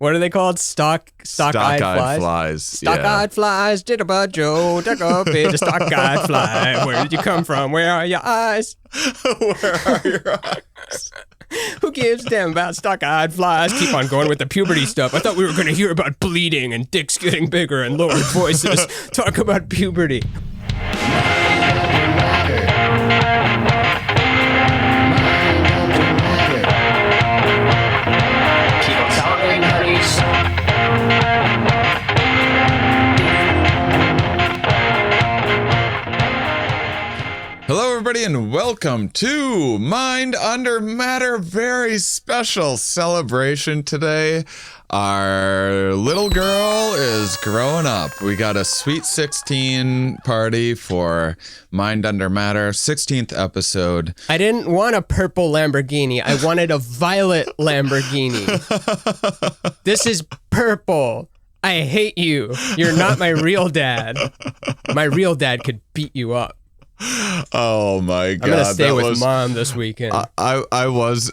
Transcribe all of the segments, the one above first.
What are they called? Stock-eyed flies? Stock-eyed flies, jitterbug Joe, duck up a stock-eyed fly. Where did you come from? Where are your eyes? Where are your eyes? Who gives a damn about stock-eyed flies? Keep on going with the puberty stuff. I thought we were going to hear about bleeding and dicks getting bigger and lowered voices. Talk about puberty. Hello, everybody, and welcome to Mind Under Matter. Very special celebration today. Our little girl is growing up. We got a Sweet 16 party for Mind Under Matter, 16th episode. I didn't want a purple Lamborghini. I wanted a violet Lamborghini. This is purple. I hate you. You're not my real dad. My real dad could beat you up. Oh my God! I'm gonna stay with Mom this weekend. I was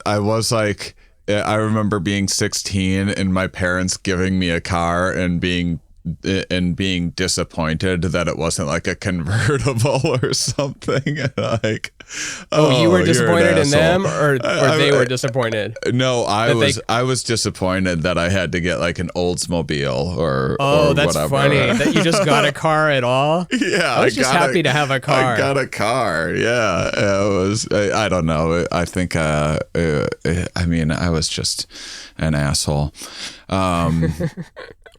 like, I remember being 16 and my parents giving me a car and being disappointed that it wasn't like a convertible or something. Like, you were disappointed in them, or they were disappointed? No, I was disappointed that I had to get like an Oldsmobile or that's whatever. Funny that you just got a car at all. Yeah, I was just happy to have a car. I got a car. Yeah, it was. I don't know. I think. I mean, I was just an asshole.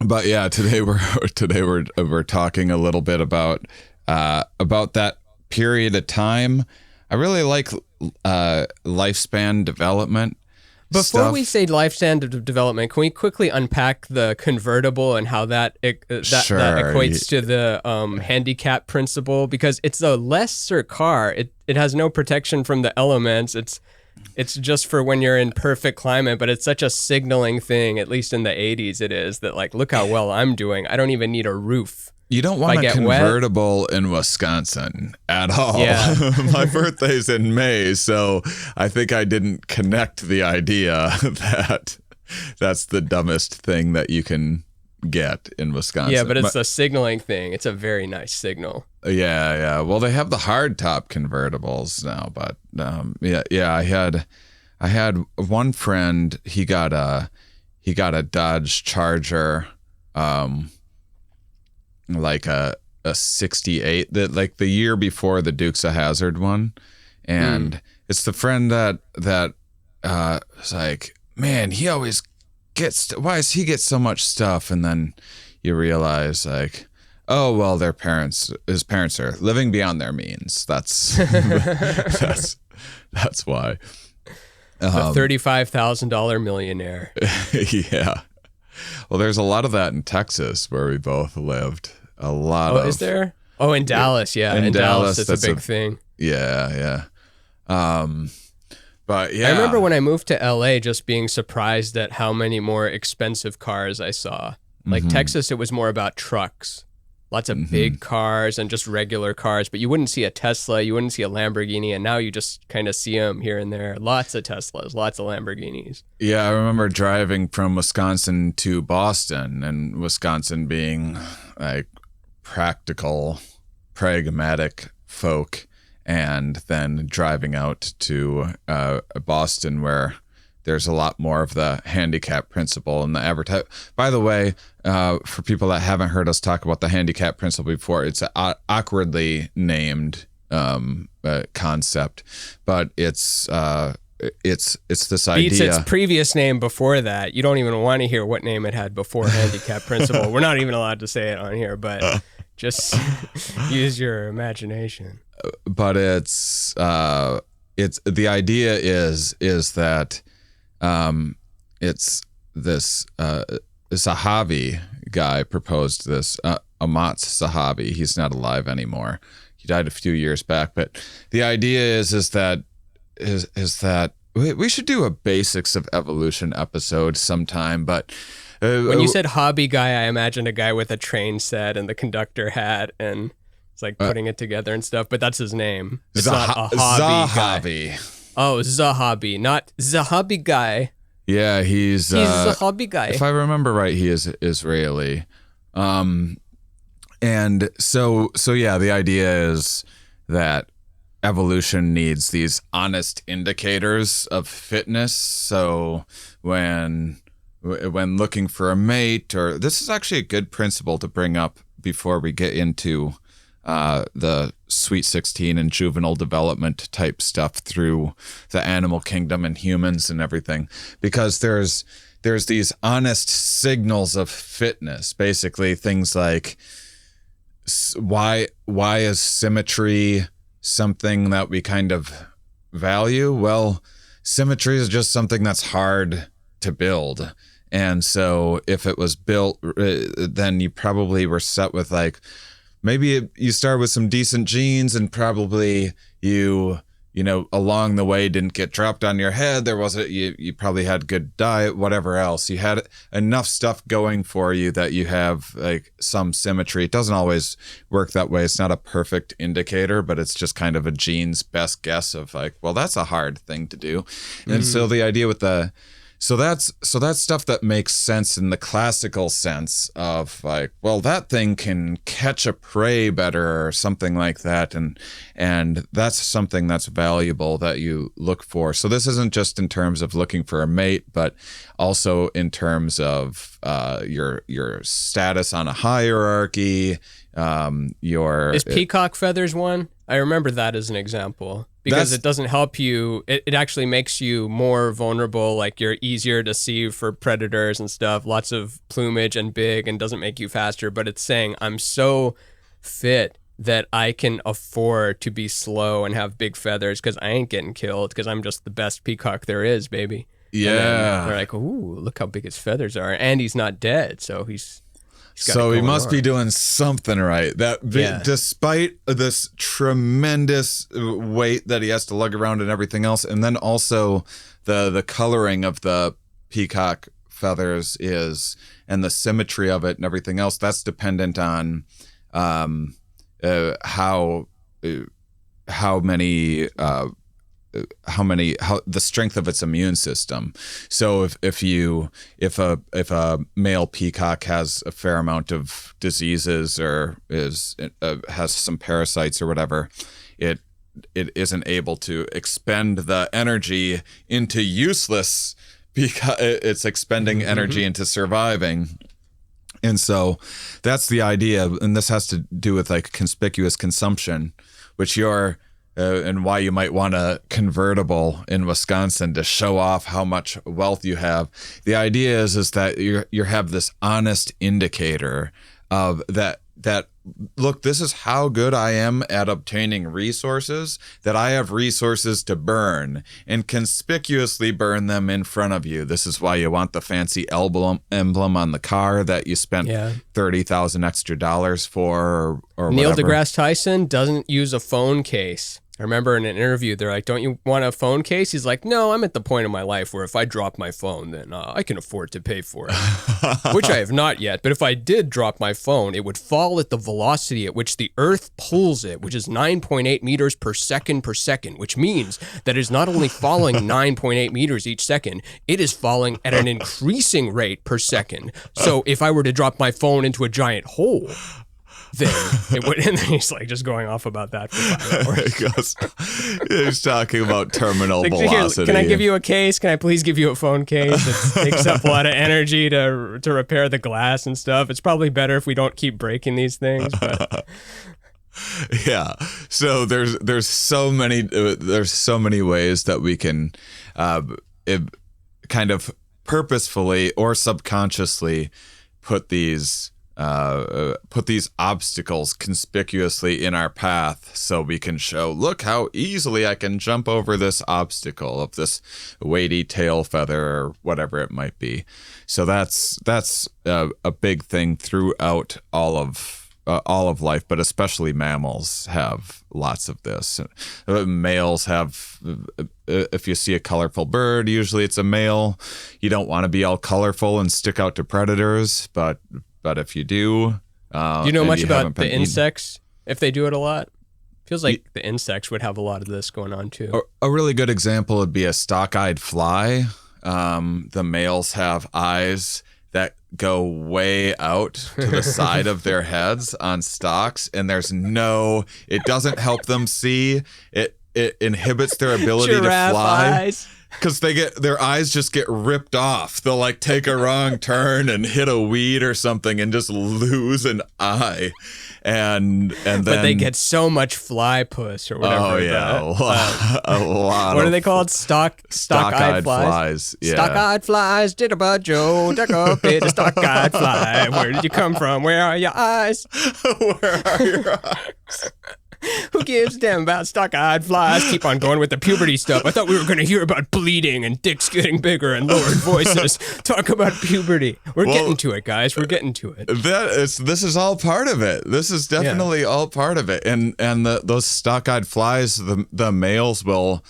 But yeah, today we're talking a little bit about that period of time. I really like lifespan development. Before we say lifespan development, can we quickly unpack the convertible and how that equates to the handicap principle? Because it's a lesser car. It has no protection from the elements. It's just for when you're in perfect climate, but it's such a signaling thing, at least in the 80s it is, that like, look how well I'm doing. I don't even need a roof. You don't want a convertible in Wisconsin at all. Yeah. My birthday's in May, so I think I didn't connect the idea that that's the dumbest thing that you can get in Wisconsin. Yeah, but it's a signaling thing. It's a very nice signal. Yeah. Well, they have the hard top convertibles now, but I had one friend. He got a Dodge Charger, like a 68, that like the year before the Dukes of Hazzard one, and it's the friend that was like, man, he always gets. Why does he get so much stuff? And then you realize like, oh, well, his parents are living beyond their means. That's why. A $35,000 millionaire. Yeah. Well, there's a lot of that in Texas where we both lived. Is there? Oh, in Dallas, yeah. In Dallas, it's a big thing. Yeah. But yeah. I remember when I moved to LA just being surprised at how many more expensive cars I saw. Like Texas, it was more about trucks. Lots of big cars and just regular cars, but you wouldn't see a Tesla, you wouldn't see a Lamborghini, and now you just kind of see them here and there. Lots of Teslas, lots of Lamborghinis. Yeah, I remember driving from Wisconsin to Boston, and Wisconsin being like practical, pragmatic folk, and then driving out to Boston where there's a lot more of the handicap principle and the advertise. By the way, for people that haven't heard us talk about the handicap principle before, it's an awkwardly named concept, but it's this idea. Beats its previous name before that. You don't even want to hear what name it had before handicap principle. We're not even allowed to say it on here, but just use your imagination. But it's the idea is that. It's this Zahavi guy proposed this, Amat Zahavi. He's not alive anymore. He died a few years back. But the idea is that we should do a basics of evolution episode sometime. But when you said hobby guy, I imagined a guy with a train set and the conductor hat and it's like putting it together and stuff. But that's his name. It's not a hobby guy. Oh, Zahabi, not Zahabi guy. Yeah, he's a hobby guy. If I remember right, he is Israeli. And so yeah, the idea is that evolution needs these honest indicators of fitness. So when looking for a mate, or this is actually a good principle to bring up before we get into the Sweet 16 and juvenile development type stuff through the animal kingdom and humans and everything, because there's these honest signals of fitness, basically things like why is symmetry something that we kind of value? Well, symmetry is just something that's hard to build. And so if it was built, then you probably were set with like, maybe you start with some decent genes and probably you along the way didn't get dropped on your head. There wasn't, you probably had good diet, whatever else. You had enough stuff going for you that you have like some symmetry. It doesn't always work that way. It's not a perfect indicator, but it's just kind of a gene's best guess of like, well, that's a hard thing to do. And so the idea with so that's stuff that makes sense in the classical sense of like, well, that thing can catch a prey better or something like that, and that's something that's valuable that you look for. So this isn't just in terms of looking for a mate, but also in terms of your status on a hierarchy. Is peacock feathers one? I remember that as an example. Because it doesn't help you, it actually makes you more vulnerable, like you're easier to see for predators and stuff, lots of plumage and big, and doesn't make you faster, but it's saying I'm so fit that I can afford to be slow and have big feathers because I ain't getting killed because I'm just the best peacock there is, baby. Yeah. They're like, ooh, look how big his feathers are, and he's not dead, so he's so he must be doing something right. Despite this tremendous weight that he has to lug around and everything else, and then also the coloring of the peacock feathers and the symmetry of it and everything else, that's dependent on how the strength of its immune system. So if a male peacock has a fair amount of diseases or has some parasites or whatever, it isn't able to expend the energy into useless, because it's expending energy into surviving. And so that's the idea, and this has to do with like conspicuous consumption, which and why you might want a convertible in Wisconsin to show off how much wealth you have. The idea is that you have this honest indicator of that look, this is how good I am at obtaining resources, that I have resources to burn and conspicuously burn them in front of you. This is why you want the fancy emblem on the car that you spent $30,000 extra for or Neil whatever. deGrasse Tyson doesn't use a phone case. I remember in an interview, they're like, don't you want a phone case? He's like, no, I'm at the point in my life where if I drop my phone, then I can afford to pay for it, which I have not yet. But if I did drop my phone, it would fall at the velocity at which the Earth pulls it, which is 9.8 meters per second, which means that it is not only falling 9.8 meters each second, it is falling at an increasing rate per second. So if I were to drop my phone into a giant hole, then it would, and then he's like just going off about that for 5 hours. He's talking about terminal velocity. Can I give you a case? Can I please give you a phone case? It takes up a lot of energy to repair the glass and stuff. It's probably better if we don't keep breaking these things. But yeah. So there's so many ways that we can kind of purposefully or subconsciously put these obstacles conspicuously in our path, so we can show, look how easily I can jump over this obstacle of this weighty tail feather or whatever it might be. So that's a big thing throughout all of life, but especially mammals have lots of this. Males have, if you see a colorful bird, usually it's a male. You don't want to be all colorful and stick out to predators, but if you do, do you know much about the insects? If they do it a lot, feels like the insects would have a lot of this going on too. A really good example would be a stock-eyed fly. the males have eyes that go way out to the side of their heads on stalks, and it doesn't help them see. It inhibits their ability Giraffe to fly. Eyes. Because their eyes just get ripped off. They'll like take a wrong turn and hit a weed or something and just lose an eye, and then but they get so much fly puss or whatever. Oh yeah, a lot. What are they called? Stock-eyed flies. Yeah. Stock-eyed flies. Jitterbug Joe, duck up, bit a stock-eyed fly. Where did you come from? Where are your eyes? Where are your eyes? Who gives a damn about stock-eyed flies? Keep on going with the puberty stuff. I thought we were going to hear about bleeding and dicks getting bigger and lowered voices. Talk about puberty. We're getting to it, guys. We're getting to it. This is all part of it. This is definitely all part of it. And those stock-eyed flies, the males will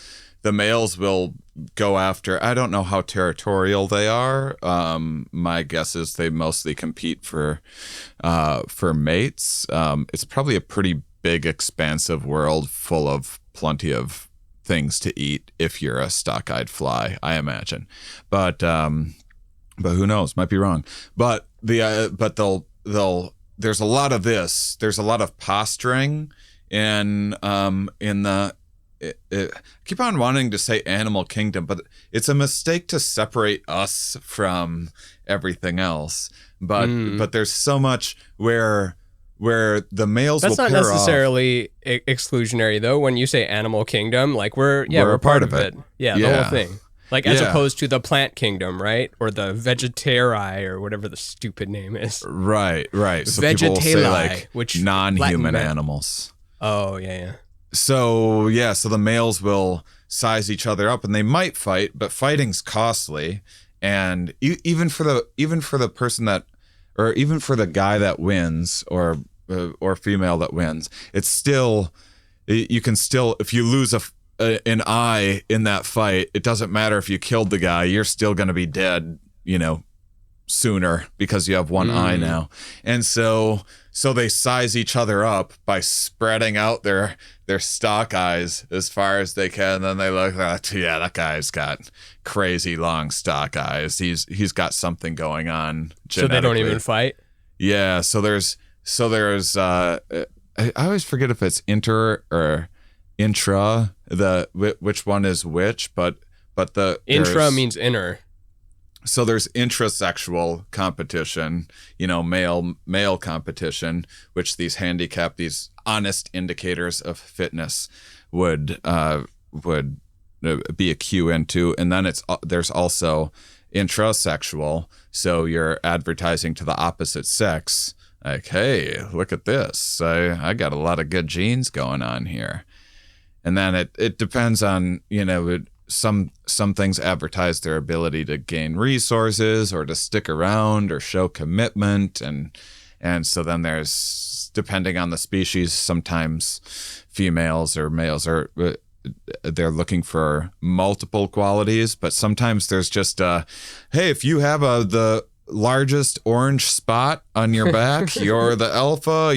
go after. I don't know how territorial they are. My guess is they mostly compete for mates. It's probably a pretty big, expansive world full of plenty of things to eat if you're a stock-eyed fly, I imagine. But who knows? Might be wrong. But there's a lot of this. There's a lot of posturing in the. I keep on wanting to say animal kingdom, but it's a mistake to separate us from everything else. But there's so much where the males That's will not pair necessarily exclusionary, though. When you say animal kingdom, like we're a part of it. Yeah, the whole thing. Like as opposed to the plant kingdom, right? Or the vegetari, or whatever the stupid name is. Right. So Vegetali, people will say like which non-human animals. Oh, yeah. So the males will size each other up, and they might fight, but fighting's costly. And even for the person that, or even for the guy that wins, or female that wins, it's still, you can still, if you lose an eye in that fight, it doesn't matter if you killed the guy, you're still going to be dead, sooner, because you have one eye now. And so they size each other up by spreading out their stock eyes as far as they can. And then they look like, that guy's got crazy long stock eyes. He's got something going on genetically. So they don't even fight? Yeah. So there's I always forget if it's inter or intra, which one is which, but the intra means inner. So there's intrasexual competition, male competition, which these handicap, these honest indicators of fitness would be a cue into. And then there's also intrasexual. So you're advertising to the opposite sex, like, hey, look at this. I got a lot of good genes going on here. And then it depends on, some things advertise their ability to gain resources or to stick around or show commitment, and so then there's, depending on the species, sometimes females or males are they're looking for multiple qualities, but sometimes there's just hey, if you have the largest orange spot on your back, you're the alpha,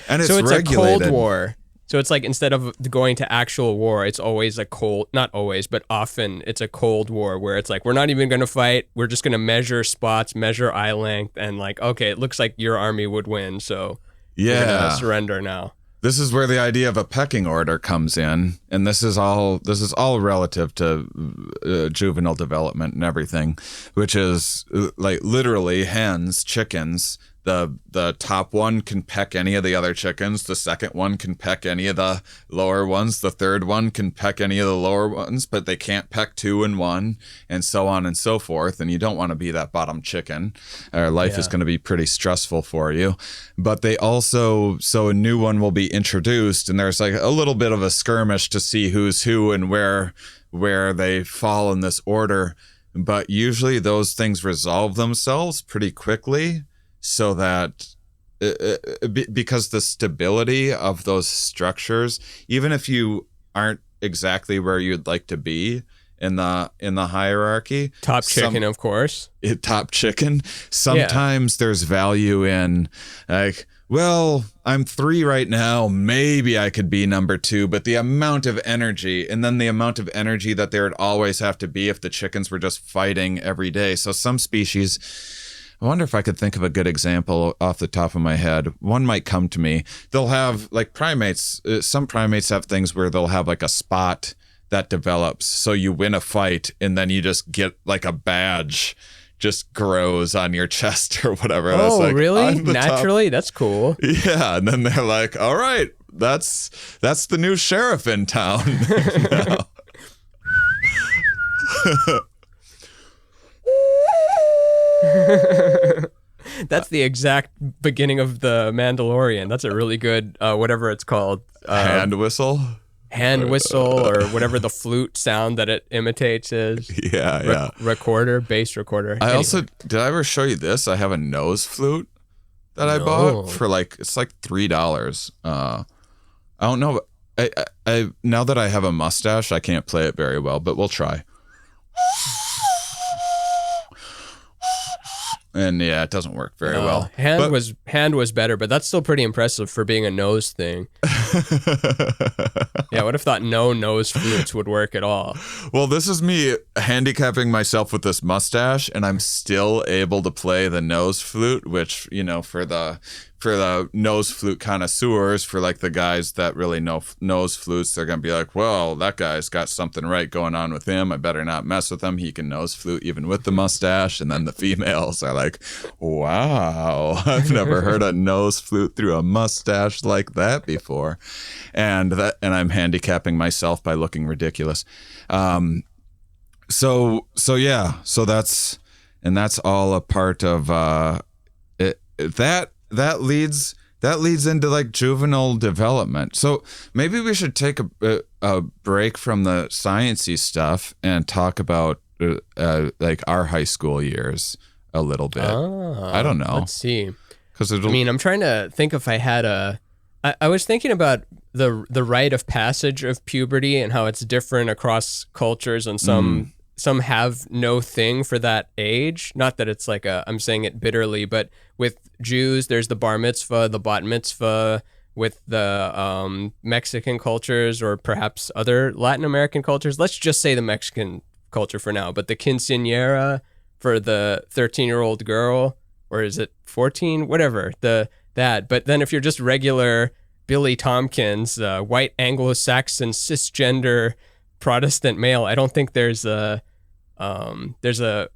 and it's regulated. A Cold War. So it's like, instead of going to actual war, it's always not always, but often it's a Cold War where it's like, we're not even going to fight. We're just going to measure spots, measure eye length, and like, okay, it looks like your army would win. So we're going to surrender now. This is where the idea of a pecking order comes in. And this is all relative to juvenile development and everything, which is like literally hens, chickens. The top one can peck any of the other chickens. The second one can peck any of the lower ones. The third one can peck any of the lower ones, but they can't peck 2 and 1, and so on and so forth. And you don't want to be that bottom chicken. Life is going to be pretty stressful for you. But they also, so a new one will be introduced, and there's like a little bit of a skirmish to see who's who and where they fall in this order. But usually those things resolve themselves pretty quickly. So that because the stability of those structures, even if you aren't exactly where you'd like to be in the hierarchy, top chicken, sometimes there's value in, like, well, I'm 3 right now. Maybe I could be number 2, but the amount of energy, and then the amount of energy that there would always have to be if the chickens were just fighting every day. So some species, I wonder if I could think of a good example off the top of my head. One might come to me. They'll have, like primates, some primates have things where they'll have like a spot that develops. So you win a fight and then you just get like a badge just grows on your chest or whatever. Oh, like, really? Naturally? That's cool. Yeah. And then they're like, all right, that's the new sheriff in town. That's the exact beginning of the Mandalorian. That's a really good, whatever it's called. Hand whistle? Hand whistle or whatever the flute sound that it imitates is. Yeah. Recorder, bass recorder. Did I ever show you this? I have a nose flute that I bought for it's like $3. I don't know. I now that I have a mustache, I can't play it very well, but we'll try. And yeah, it doesn't work very well. Hand was better, but that's still pretty impressive for being a nose thing. Yeah, I would have thought no nose flutes would work at all. Well, this is me handicapping myself with this mustache, and I'm still able to play the nose flute, which, for the nose flute connoisseurs, for like the guys that really know nose flutes, they're going to be like, well, that guy's got something right going on with him. I better not mess with him. He can nose flute even with the mustache. And then the females are like, wow, I've never heard a nose flute through a mustache like that before. And I'm handicapping myself by looking ridiculous. So that's all a part of that leads into like juvenile development. So maybe we should take a break from the sciencey stuff and talk about like our high school years a little bit. I don't know. Let's see. I'm trying to think if I had I was thinking about the rite of passage of puberty and how it's different across cultures, and some have no thing for that age. Not that it's like I'm saying it bitterly, but with Jews, there's the bar mitzvah, the bat mitzvah. With the Mexican cultures, or perhaps other Latin American cultures, let's just say the Mexican culture for now, but the quinceañera for the 13-year-old girl, or is it 14? Whatever, that. But then if you're just regular Billy Tompkins, white Anglo-Saxon cisgender Protestant male, I don't think there's a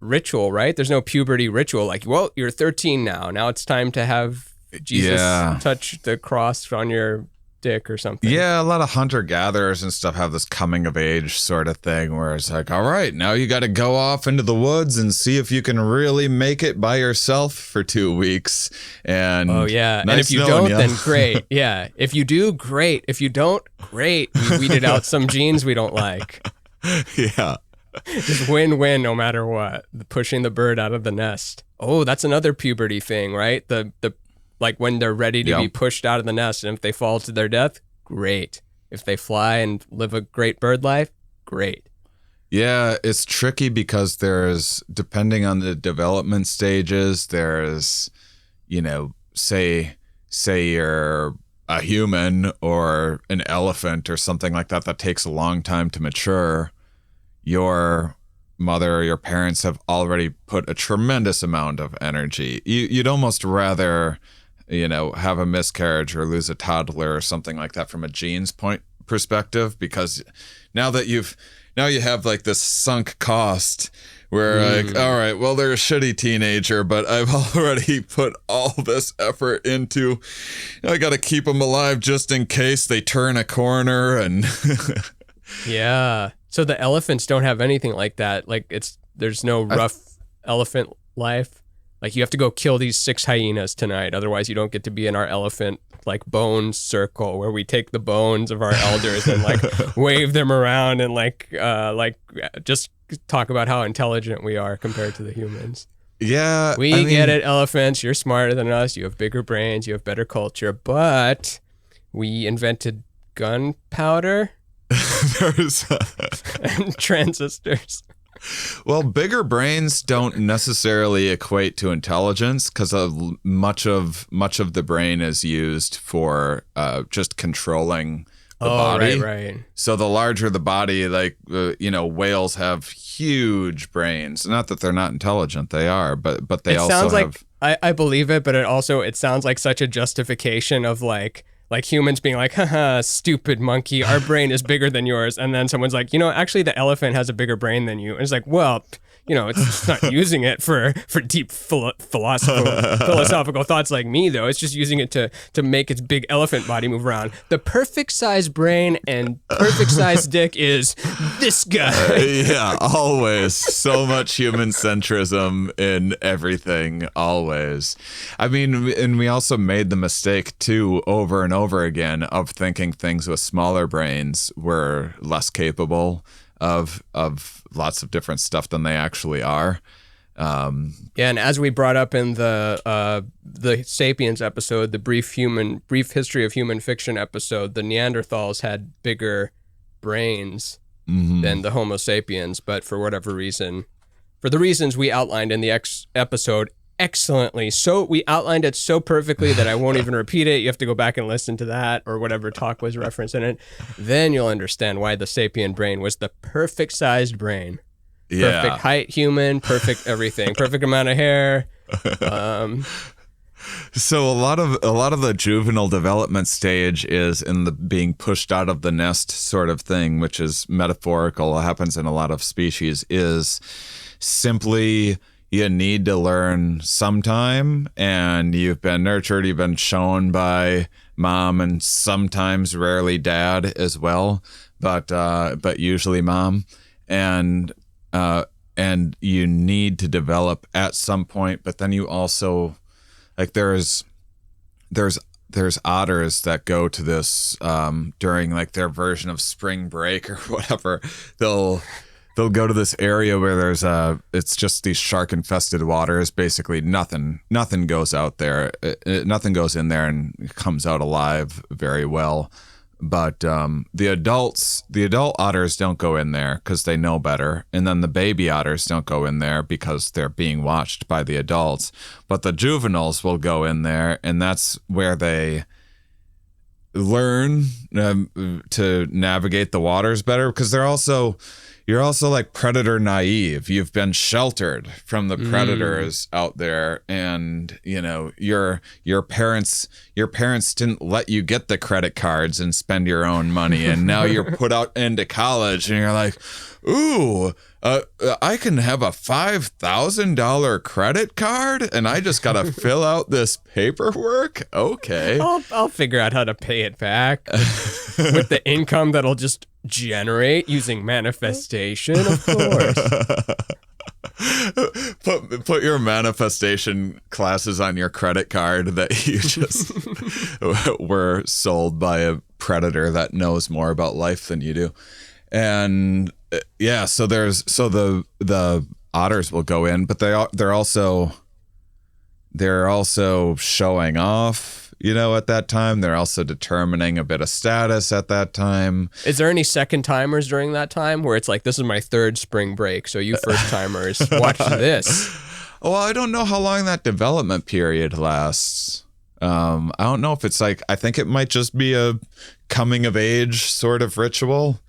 ritual, right? There's no puberty ritual like, well, you're 13 now. Now it's time to have Jesus touch the cross on your dick or something. Yeah, a lot of hunter-gatherers and stuff have this coming-of-age sort of thing where it's like, all right, now you got to go off into the woods and see if you can really make it by yourself for 2 weeks. And oh, yeah. And if you don't, then great. Yeah. If you do, great. If you don't, great. We weeded out some genes we don't like. Yeah. Just win-win no matter what. Pushing the bird out of the nest. Oh, that's another puberty thing, right? The like when they're ready to be pushed out of the nest, and if they fall to their death, great. If they fly and live a great bird life, great. Yeah, it's tricky because there's, depending on the development stages, there's, say you're a human or an elephant or something like that takes a long time to mature. Your mother or your parents have already put a tremendous amount of energy. You'd almost rather, have a miscarriage or lose a toddler or something like that from a genes perspective, because now you have like this sunk cost where like, all right, well, they're a shitty teenager, but I've already put all this effort into, I got to keep them alive just in case they turn a corner. And yeah. So the elephants don't have anything like that. Like there's no rough elephant life. Like you have to go kill these 6 hyenas tonight. Otherwise you don't get to be in our elephant like bone circle where we take the bones of our elders and like wave them around and like just talk about how intelligent we are compared to the humans. Yeah. We get it, elephants. You're smarter than us. You have bigger brains. You have better culture. But we invented gunpowder. There's and transistors. Well, bigger brains don't necessarily equate to intelligence because much of the brain is used for just controlling the body. Right. So the larger the body, like whales have huge brains. Not that they're not intelligent, they are, but they also sounds have. Like, I believe it, but it sounds like such a justification of like humans being like, haha, stupid monkey, our brain is bigger than yours. And then someone's like, actually the elephant has a bigger brain than you. And it's like, well, it's not using it for deep philosophical thoughts like me, though. It's just using it to make its big elephant body move around. The perfect size brain and perfect size dick is this guy. Yeah, always. So much human centrism in everything, always. I mean, and we also made the mistake, too, over and over again of thinking things with smaller brains were less capable of lots of different stuff than they actually are. And as we brought up in the Sapiens episode, the brief history of human fiction episode, the Neanderthals had bigger brains than the Homo sapiens, but for whatever reason, for the reasons we outlined in the episode excellently, so we outlined it so perfectly that I won't even repeat it. You have to go back and listen to that or whatever talk was referenced in it. Then you'll understand why the sapien brain was the perfect sized brain. Yeah. Perfect height, human, perfect everything, perfect amount of hair. So a lot of the juvenile development stage is in the being pushed out of the nest sort of thing, which is metaphorical. It happens in a lot of species. Is simply you need to learn sometime, and you've been nurtured, you've been shown by mom, and sometimes, rarely, dad as well, but usually mom, and you need to develop at some point. But then you also, like, there's otters that go to this during like their version of spring break or whatever. They'll go to this area where it's just these shark infested waters. Basically nothing goes out there. Nothing goes in there and comes out alive very well. But the adult otters don't go in there because they know better. And then the baby otters don't go in there because they're being watched by the adults. But the juveniles will go in there, and that's where they learn to navigate the waters better, because you're also like predator naive. You've been sheltered from the predators out there, and your parents didn't let you get the credit cards and spend your own money, and now you're put out into college, and you're like, ooh, I can have a $5,000 credit card, and I just gotta fill out this paperwork. Okay, I'll figure out how to pay it back with the income that'll just generate using manifestation, of course. Put your manifestation classes on your credit card that you just were sold by a predator that knows more about life than you do. And yeah, so the otters will go in, but they're also showing off. At that time, they're also determining a bit of status at that time. Is there any second timers during that time where it's like, this is my third spring break, so you first timers, watch this? Well, I don't know how long that development period lasts. I don't know if it's like, I think it might just be a coming of age sort of ritual.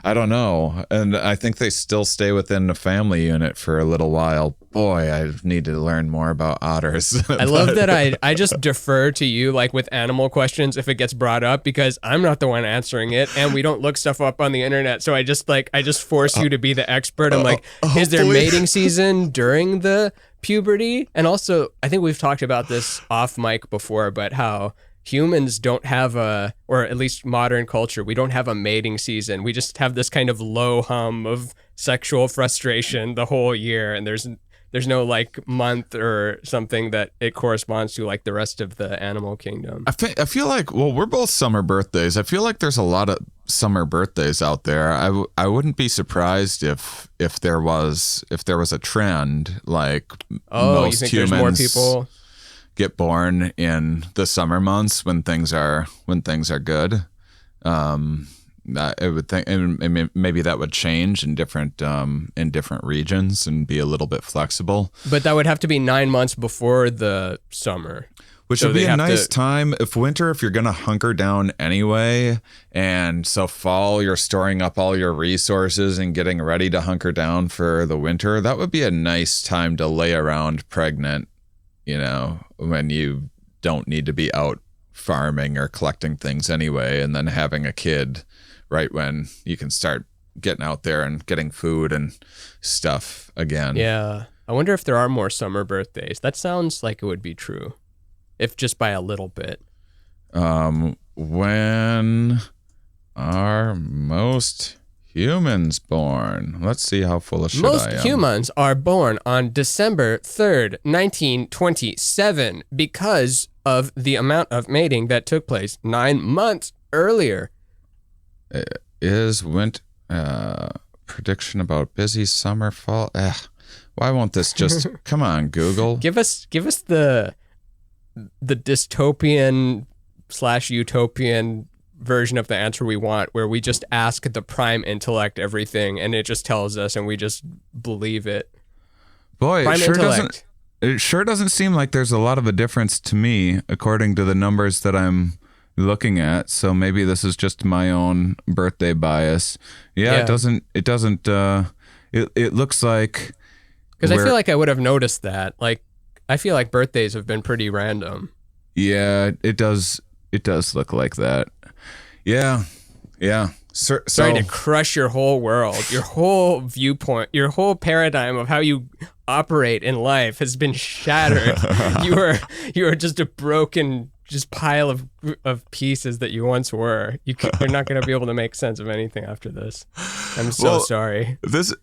I don't know. And I think they still stay within the family unit for a little while. Boy, I need to learn more about otters. I love that I just defer to you, like with animal questions, if it gets brought up, because I'm not the one answering it, and we don't look stuff up on the internet. So I just force you to be the expert. I'm like, is there mating season during the puberty? And also, I think we've talked about this off mic before, but how humans don't have or at least modern culture, we don't have a mating season. We just have this kind of low hum of sexual frustration the whole year, and there's no like month or something that it corresponds to like the rest of the animal kingdom. I feel like, well, we're both summer birthdays. I feel like there's a lot of summer birthdays out there. I wouldn't be surprised if there was a trend, like most you think humans there's more people get born in the summer months when things are good. I would think, and maybe that would change in different regions and be a little bit flexible. But that would have to be 9 months before the summer. Which would be a nice time. If you're going to hunker down anyway, and so fall, you're storing up all your resources and getting ready to hunker down for the winter, that would be a nice time to lay around pregnant, when you don't need to be out farming or collecting things anyway, and then having a kid right when you can start getting out there and getting food and stuff again. Yeah. I wonder if there are more summer birthdays. That sounds like it would be true. If just by a little bit. When are most humans born? Let's see how full of shit I am. Most humans are born on December 3rd, 1927, because of the amount of mating that took place 9 months earlier. Is prediction about busy summer, fall? Why won't this just come on, Google? Give us the dystopian/utopian version of the answer we want, where we just ask the prime intellect everything and it just tells us and we just believe it. Boy, it sure doesn't seem like there's a lot of a difference to me according to the numbers that I'm looking at. So maybe this is just my own birthday bias. Yeah. It looks like, because I feel like I would have noticed that. Like, I feel like birthdays have been pretty random. Yeah, it does look like that. Yeah. Sorry to crush your whole world, your whole viewpoint, your whole paradigm of how you operate in life has been shattered. You are just a broken pile of pieces that you once were. You're not going to be able to make sense of anything after this. I'm so sorry. This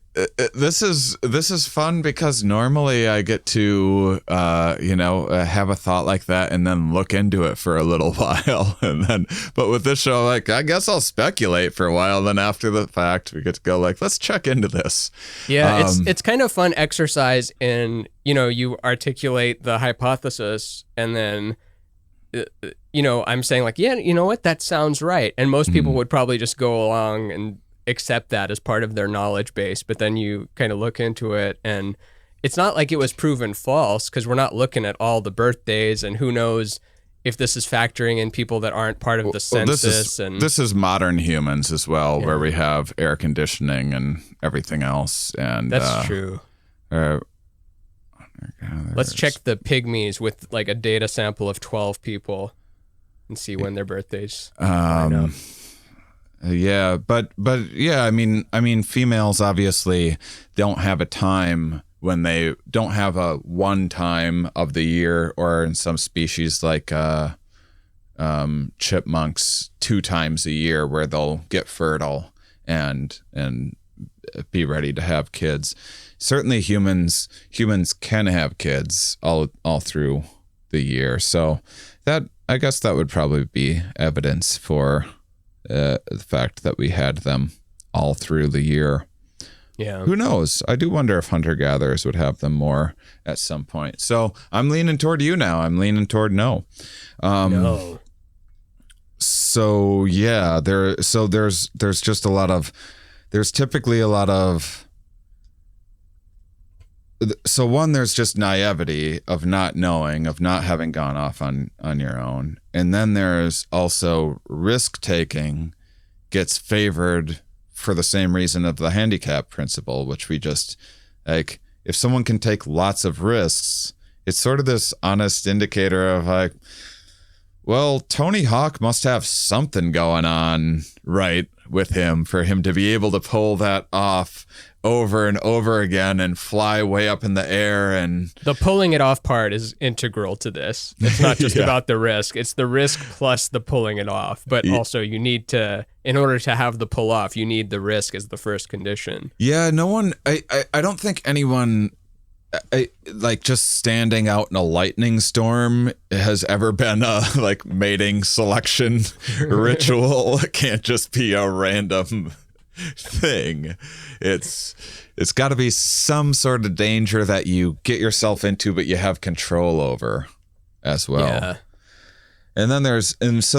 is fun because normally I get to have a thought like that and then look into it for a little while, but with this show, like, I guess I'll speculate for a while. Then after the fact, we get to go like, let's check into this. Yeah, it's kind of fun exercise in you articulate the hypothesis and then. I'm saying like, yeah, you know what, that sounds right. And most people would probably just go along and accept that as part of their knowledge base. But then you kind of look into it and it's not like it was proven false, because we're not looking at all the birthdays, and who knows if this is factoring in people that aren't part of the census. This is modern humans as well, where we have air conditioning and everything else. And that's true. Let's check the pygmies with like a data sample of 12 people and see when their birthdays. Yeah, but yeah, I mean, females obviously don't have a time when they don't have a one time of the year, or in some species like chipmunks 2 times a year where they'll get fertile and be ready to have kids. Certainly humans can have kids all through the year. So that, I guess that would probably be evidence for the fact that we had them all through the year. Yeah. Who knows? I do wonder if hunter-gatherers would have them more at some point. So I'm leaning toward you now. I'm leaning toward no. No. So yeah, there's typically a lot of. So one, there's just naivety of not knowing, of not having gone off on your own. And then there's also risk-taking gets favored for the same reason of the handicap principle, which we just, like, if someone can take lots of risks, it's sort of this honest indicator of like, well, Tony Hawk must have something going on right with him for him to be able to pull that off over and over again and fly way up in the air. And the pulling it off part is integral to this. It's not just about the risk. It's the risk plus the pulling it off. But also you need to, in order to have the pull off, you need the risk as the first condition. Yeah, no one, I don't think anyone, like, just standing out in a lightning storm has ever been a like mating selection ritual. It can't just be a random thing. It's got to be some sort of danger that you get yourself into, but you have control over as well. Yeah. And then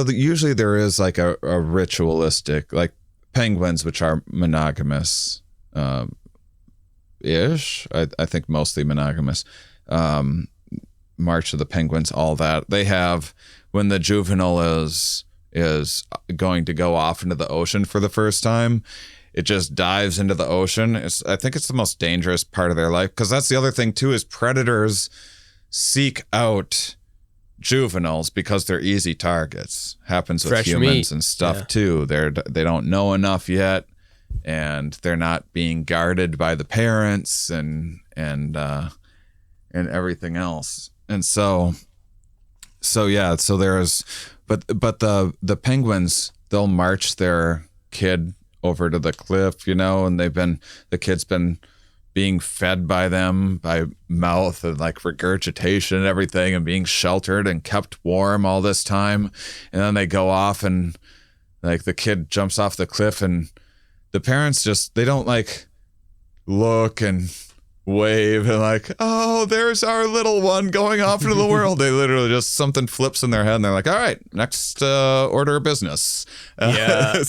usually there is like a ritualistic, like penguins, which are monogamous, ish. I think mostly monogamous. March of the Penguins, all that. They have, when the juvenile is going to go off into the ocean for the first time, it just dives into the ocean. I think it's the most dangerous part of their life, because that's the other thing too, is predators seek out juveniles because they're easy targets. Happens with humans and stuff too. They don't know enough yet, and they're not being guarded by the parents and everything else. And so there's, but the penguins, they'll march their kid over to the cliff, and the kid's been being fed by them by mouth and like regurgitation and everything, and being sheltered and kept warm all this time. And then they go off, and like the kid jumps off the cliff, and the parents they don't like look and wave and like, oh, there's our little one going off into the world. They literally just, something flips in their head and they're like, all right, next order of business. Yeah.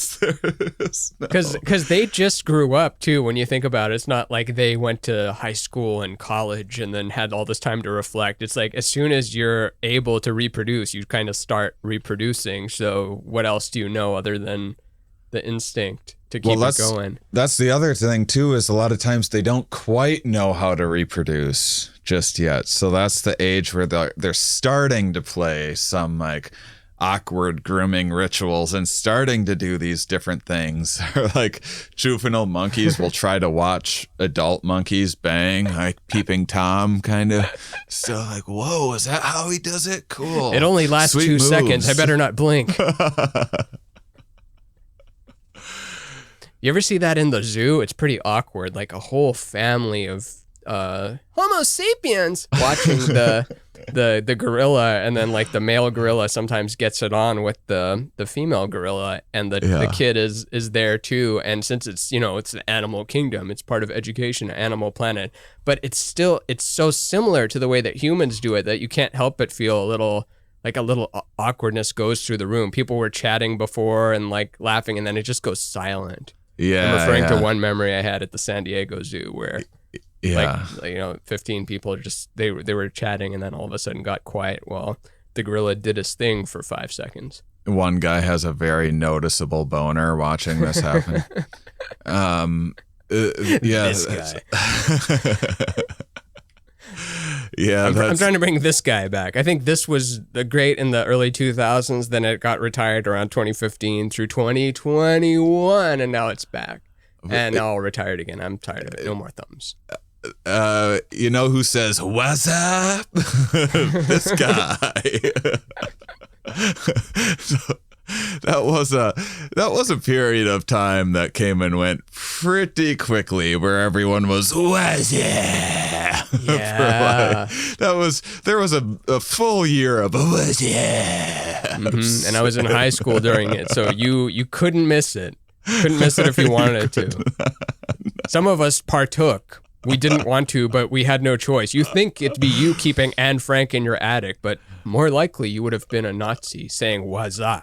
Because they just grew up too. When you think about it, it's not like they went to high school and college and then had all this time to reflect. It's like as soon as you're able to reproduce, you kind of start reproducing. So what else do you know other than the instinct to keep it going? That's the other thing too, is a lot of times they don't quite know how to reproduce just yet. So that's the age where they're starting to play some like awkward grooming rituals and starting to do these different things. Like juvenile monkeys will try to watch adult monkeys bang, like Peeping Tom kind of. So like, whoa, is that how he does it? Cool. It only lasts Sweet 2 moves. seconds. I better not blink. You ever see that in the zoo? It's pretty awkward. Like a whole family of Homo sapiens watching the gorilla, and then like the male gorilla sometimes gets it on with the female gorilla, and the kid is there too. And since it's it's the animal kingdom, it's part of education, Animal Planet, but it's so similar to the way that humans do it that you can't help but feel a little awkwardness goes through the room. People were chatting before and like laughing, and then it just goes silent. Yeah, I'm referring to one memory I had at the San Diego Zoo where, 15 people they were chatting, and then all of a sudden got quiet while the gorilla did his thing for 5 seconds. One guy has a very noticeable boner watching this happen. This guy. Yeah, I'm trying to bring this guy back. I think this was great in the early 2000s. Then it got retired around 2015 through 2021, and now it's back. And now I'll retire it again. I'm tired of it. No more thumbs. You know who says "WAZZZUPP"? This guy. So, that was a period of time that came and went pretty quickly, where everyone was "WAZZZUPP." Yeah. There was a full year of "WAZZZUPP." Mm-hmm. And I was in high school during it, so you couldn't miss it. Couldn't miss it if you wanted to. Some of us partook. We didn't want to, but we had no choice. You think it'd be you keeping Anne Frank in your attic, but more likely you would have been a Nazi saying "WAZZZUPP."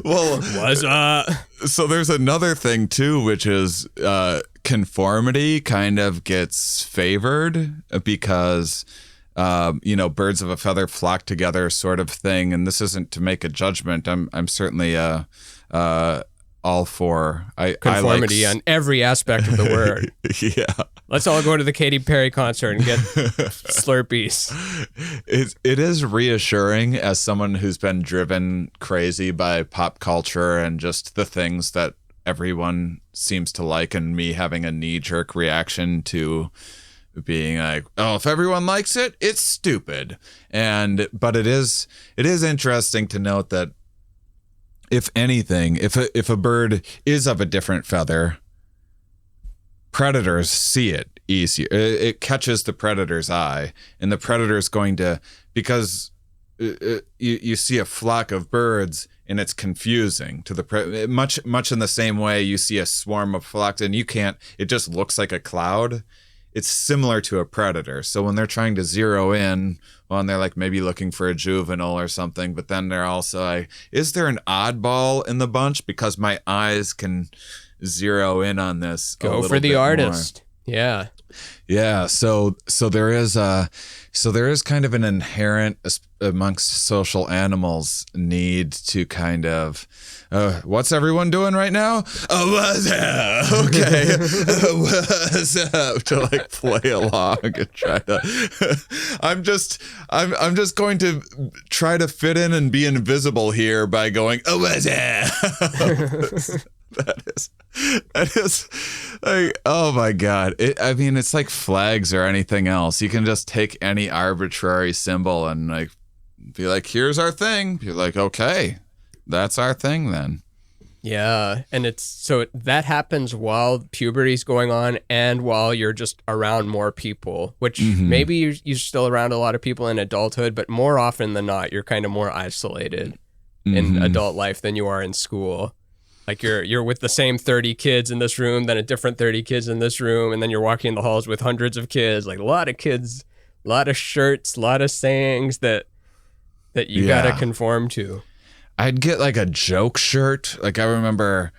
WAZZZUPP. So there's another thing too, which is conformity kind of gets favored because birds of a feather flock together sort of thing. And this isn't to make a judgment. I'm certainly all for conformity on every aspect of the word. Yeah. Let's all go to the Katy Perry concert and get Slurpees. It is reassuring as someone who's been driven crazy by pop culture and just the things that everyone seems to like, and me having a knee-jerk reaction to being like, oh, if everyone likes it, it's stupid. But it is interesting to note that if anything, if a bird is of a different feather, predators see it easier. It catches the predator's eye, and the predator's going to, because you see a flock of birds and it's confusing to the much in the same way you see a swarm of flocks and you can't. It just looks like a cloud. it's similar to a predator. So when they're trying to zero in, well, and they're like maybe looking for a juvenile or something, but then they're also like, is there an oddball in the bunch? Because my eyes can zero in on this. Go for the artist. More. Yeah. Yeah. So there is kind of an inherent amongst social animals need to kind of, what's everyone doing right now? What's up? Okay. What's up? To like play along and try to, I'm just going to try to fit in and be invisible here by going, what's up? That is like, oh my God. It's like flags or anything else. You can just take any arbitrary symbol and like be like, here's our thing. You're like, okay, that's our thing then. Yeah. And that happens while puberty's going on and while you're just around more people, which maybe you're still around a lot of people in adulthood, but more often than not, you're kind of more isolated in adult life than you are in school. Like you're with the same 30 kids in this room, then a different 30 kids in this room, and then you're walking in the halls with hundreds of kids, like a lot of kids, a lot of shirts, a lot of sayings that you gotta conform to. I'd get like a joke shirt. Like I remember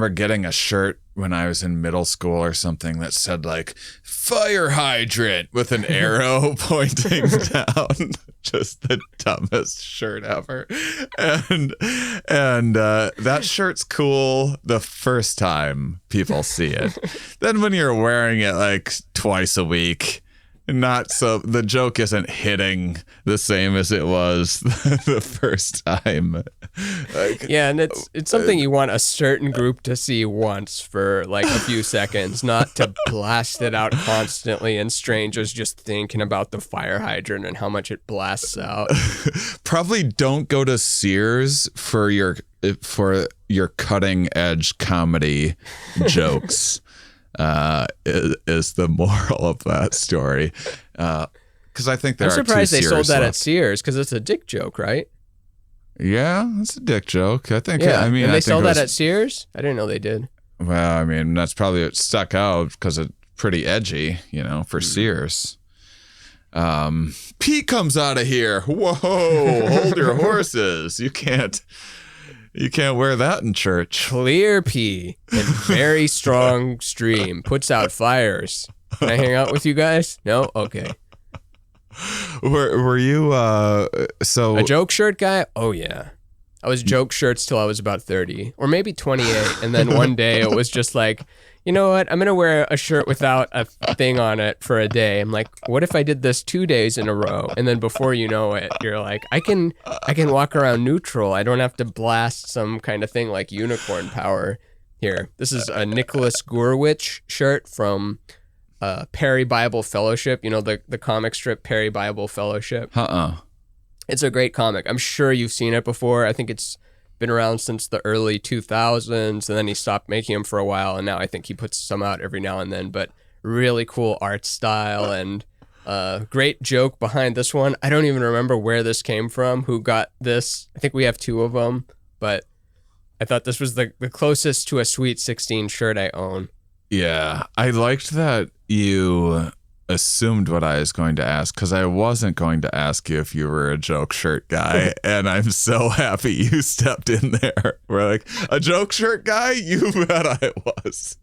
getting a shirt when I was in middle school or something that said like fire hydrant with an arrow pointing down. Just the dumbest shirt ever. And that shirt's cool the first time people see it. Then when you're wearing it like twice a week, not so the joke isn't hitting the same as it was the first time. Like, yeah, and it's something you want a certain group to see once for like a few seconds, not to blast it out constantly and strangers just thinking about the fire hydrant and how much it blasts out. Probably don't go to Sears for your cutting edge comedy jokes. Is the moral of that story, because I think I'm surprised they sold that at Sears because it's a dick joke, right? Yeah, it's a dick joke. I think. Yeah, and they sell that at Sears. I didn't know they did. Well, I mean, that's probably it stuck out because it's pretty edgy, for Sears. Pee comes out of here. Whoa! Hold your horses. You can't wear that in church. Clear pee and very strong stream. Puts out fires. Can I hang out with you guys? No? Okay. Were you a joke shirt guy? Oh yeah. I was joke shirts till I was about 30 or maybe 28. And then one day it was just like, you know what? I'm going to wear a shirt without a thing on it for a day. I'm like, what if I did this 2 days in a row? And then before you know it, you're like, I can walk around neutral. I don't have to blast some kind of thing like unicorn power here. This is a Nicholas Gurwitch shirt from Perry Bible Fellowship. You know, the comic strip Perry Bible Fellowship. It's a great comic. I'm sure you've seen it before. I think it's been around since the early 2000s, and then he stopped making them for a while, and now I think he puts some out every now and then, but really cool art style and great joke behind this one. I don't even remember where this came from, who got this. I think we have two of them, but I thought this was the closest to a Sweet 16 shirt I own. Yeah, I liked that you assumed what I was going to ask, because I wasn't going to ask you if you were a joke shirt guy, and I'm so happy you stepped in there. We're like, a joke shirt guy? You bet I was.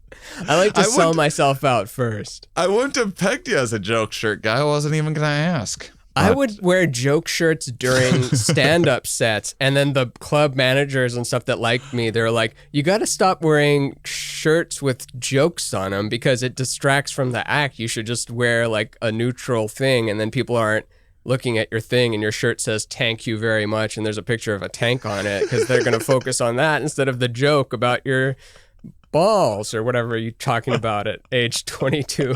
I like to sell myself out first. I wouldn't have pegged you as a joke shirt guy. I wasn't even going to ask. I would wear joke shirts during stand-up sets, and then the club managers and stuff that liked me, they're like, you got to stop wearing shirts with jokes on them because it distracts from the act. You should just wear like a neutral thing, and then people aren't looking at your thing, and your shirt says "Tank you very much," and there's a picture of a tank on it because they're going to focus on that instead of the joke about your balls or whatever you're talking about at age 22.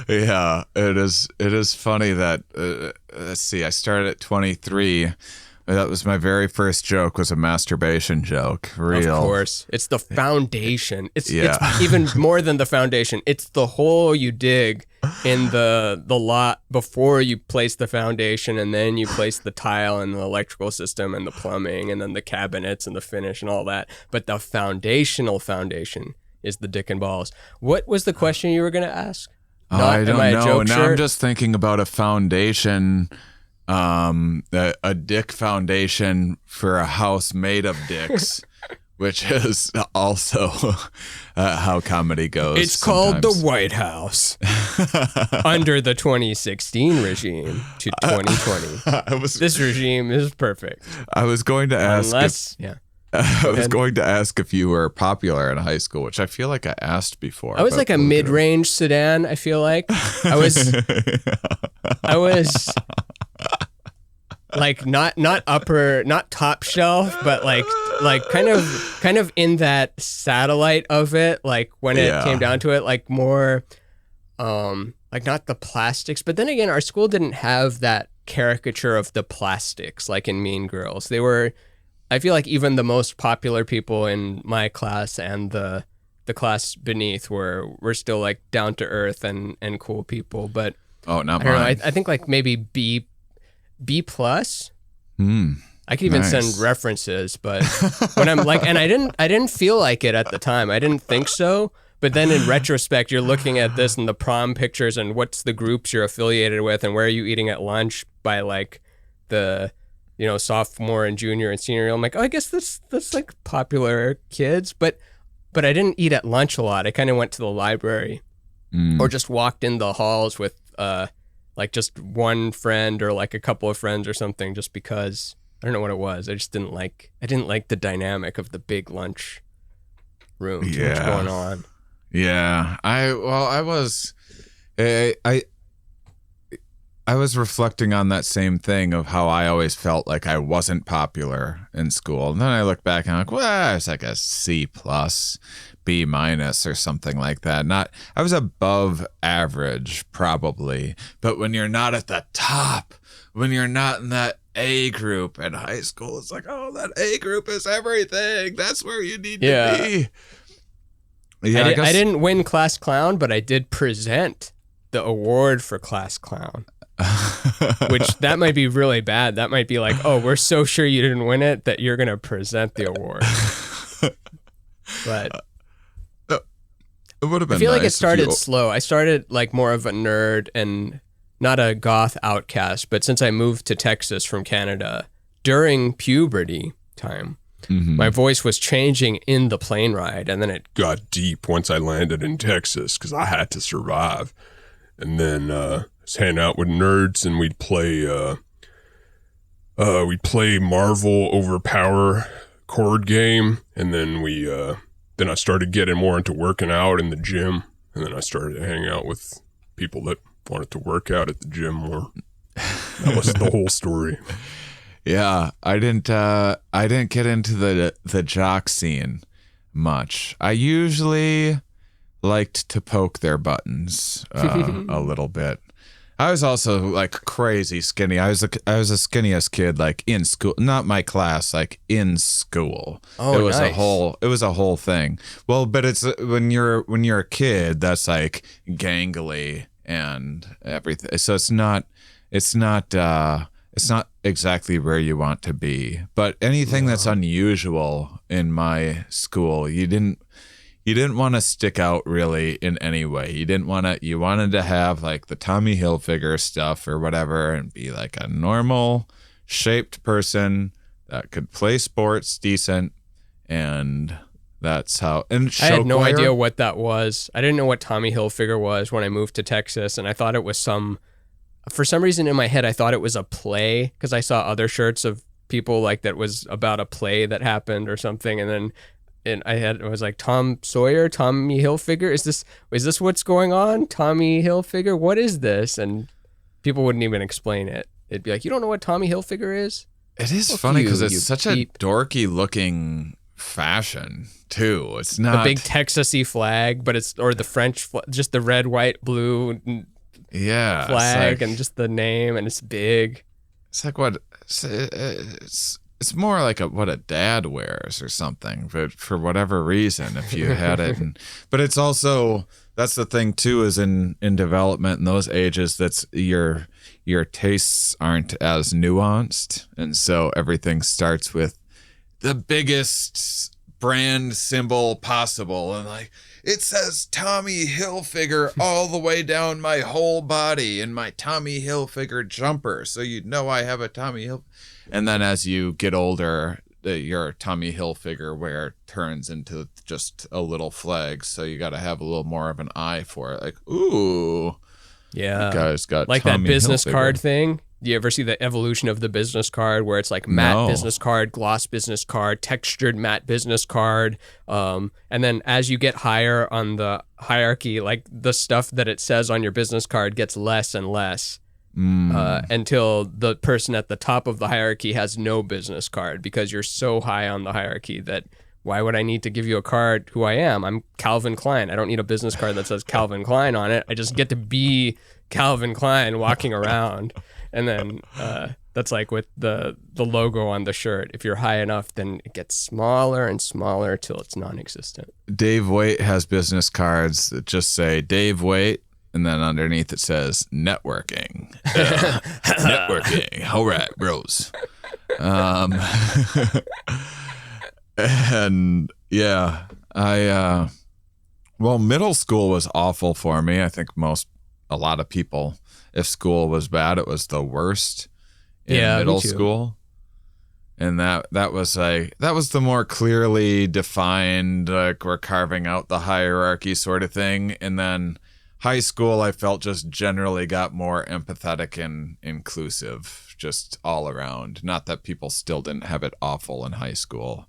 Yeah, it is funny that let's see, I started at 23. That was my very first joke, was a masturbation joke. Real. Of course. It's the foundation. It's even more than the foundation. It's the hole you dig in the lot before you place the foundation, and then you place the tile and the electrical system and the plumbing and then the cabinets and the finish and all that. But the foundation is the dick and balls. What was the question you were going to ask? I don't know. Now I'm just thinking about a foundation, a dick foundation for a house made of dicks, which is also how comedy goes. It's called the White House under the 2016 regime to 2020. This regime is perfect. I was going to ask. I was going to ask if you were popular in high school, which I feel like I asked before. I was like a mid-range sedan, I feel like. I was like not upper, not top shelf, but like kind of in that satellite of it, like when it came down to it, like more like not the plastics, but then again our school didn't have that caricature of the plastics like in Mean Girls. They were, I feel like even the most popular people in my class and the class beneath were still like down to earth and cool people. But not mine. I don't know. I think like maybe B plus. I could even send references, but when I'm like, and I didn't feel like it at the time. I didn't think so. But then in retrospect, you're looking at this and the prom pictures and what's the groups you're affiliated with and where are you eating at lunch by like the, you know, sophomore and junior and senior. I'm like, oh, I guess that's like popular kids. But I didn't eat at lunch a lot. I kind of went to the library or just walked in the halls with like just one friend or like a couple of friends or something, just because I don't know what it was. I just didn't like the dynamic of the big lunch room. Too much going on. Yeah. I was reflecting on that same thing of how I always felt like I wasn't popular in school. And then I look back and I'm like, well, I was like a C plus, B minus or something like that. I was above average probably, but when you're not at the top, when you're not in that A group in high school, it's like, oh, that A group is everything. That's where you need to be. Yeah, I didn't win class clown, but I did present the award for class clown. Which that might be really bad. That might be like, oh, we're so sure you didn't win it that you're going to present the award. But it would have been I feel nice like it started slow. I started like more of a nerd and not a goth outcast, but since I moved to Texas from Canada during puberty time, my voice was changing in the plane ride, and then it got deep once I landed in Texas because I had to survive. And then hang out with nerds and we'd play Marvel Overpower card game, and then then I started getting more into working out in the gym, and then I started to hang out with people that wanted to work out at the gym more. That was the whole story. Yeah, I didn't get into the jock scene much. I usually liked to poke their buttons a little bit. I was also like crazy skinny. I was the skinniest kid like in school, not my class, like in school. Oh, it was nice. it was a whole thing. Well, but it's when you're a kid, that's like gangly and everything. So it's not exactly where you want to be. But anything that's unusual in my school, you didn't want to stick out really in any way. You wanted to have like the Tommy Hilfiger stuff or whatever and be like a normal shaped person that could play sports decent. And that's how, and I had no idea what that was. I didn't know what Tommy Hilfiger was when I moved to Texas. And I thought it was for some reason in my head, I thought it was a play because I saw other shirts of people like that was about a play that happened or something. And I was like, Tom Sawyer, Tommy Hilfiger, is this what's going on? Tommy Hilfiger, what is this? And people wouldn't even explain it. It'd be like, you don't know what Tommy Hilfiger is? It is funny because it's such a dorky looking fashion too. It's not a big Texas-y flag, but or the French, just the red, white, blue flag, and just the name, and it's big. It's like what it's more like what a dad wears or something, but for whatever reason, if you had it. But it's also, that's the thing too, is in development in those ages, that's your tastes aren't as nuanced. And so everything starts with the biggest brand symbol possible. And like, it says Tommy Hilfiger all the way down my whole body in my Tommy Hilfiger jumper. So you'd know I have a Tommy Hilfiger. And then as you get older, your Tommy Hilfiger wear turns into just a little flag. So you got to have a little more of an eye for it. Like, ooh. Yeah. You guys got like Tommy that business Hilfiger. card thing. Do you ever see the evolution of the business card where it's like matte business card, gloss business card, textured matte business card? And then as you get higher on the hierarchy, like the stuff that it says on your business card gets less and less until the person at the top of the hierarchy has no business card because you're so high on the hierarchy that why would I need to give you a card who I am? I'm Calvin Klein. I don't need a business card that says Calvin Klein on it. I just get to be Calvin Klein walking around. And then that's like with the logo on the shirt. If you're high enough, then it gets smaller and smaller till it's non-existent. Dave Waite has business cards that just say Dave Waite, and then underneath it says networking. Networking. All right, bros. And yeah, well, middle school was awful for me. I think a lot of people, if school was bad, it was the worst in middle school. And that was the more clearly defined, like we're carving out the hierarchy sort of thing. And then high school, I felt just generally got more empathetic and inclusive, just all around. Not that people still didn't have it awful in high school,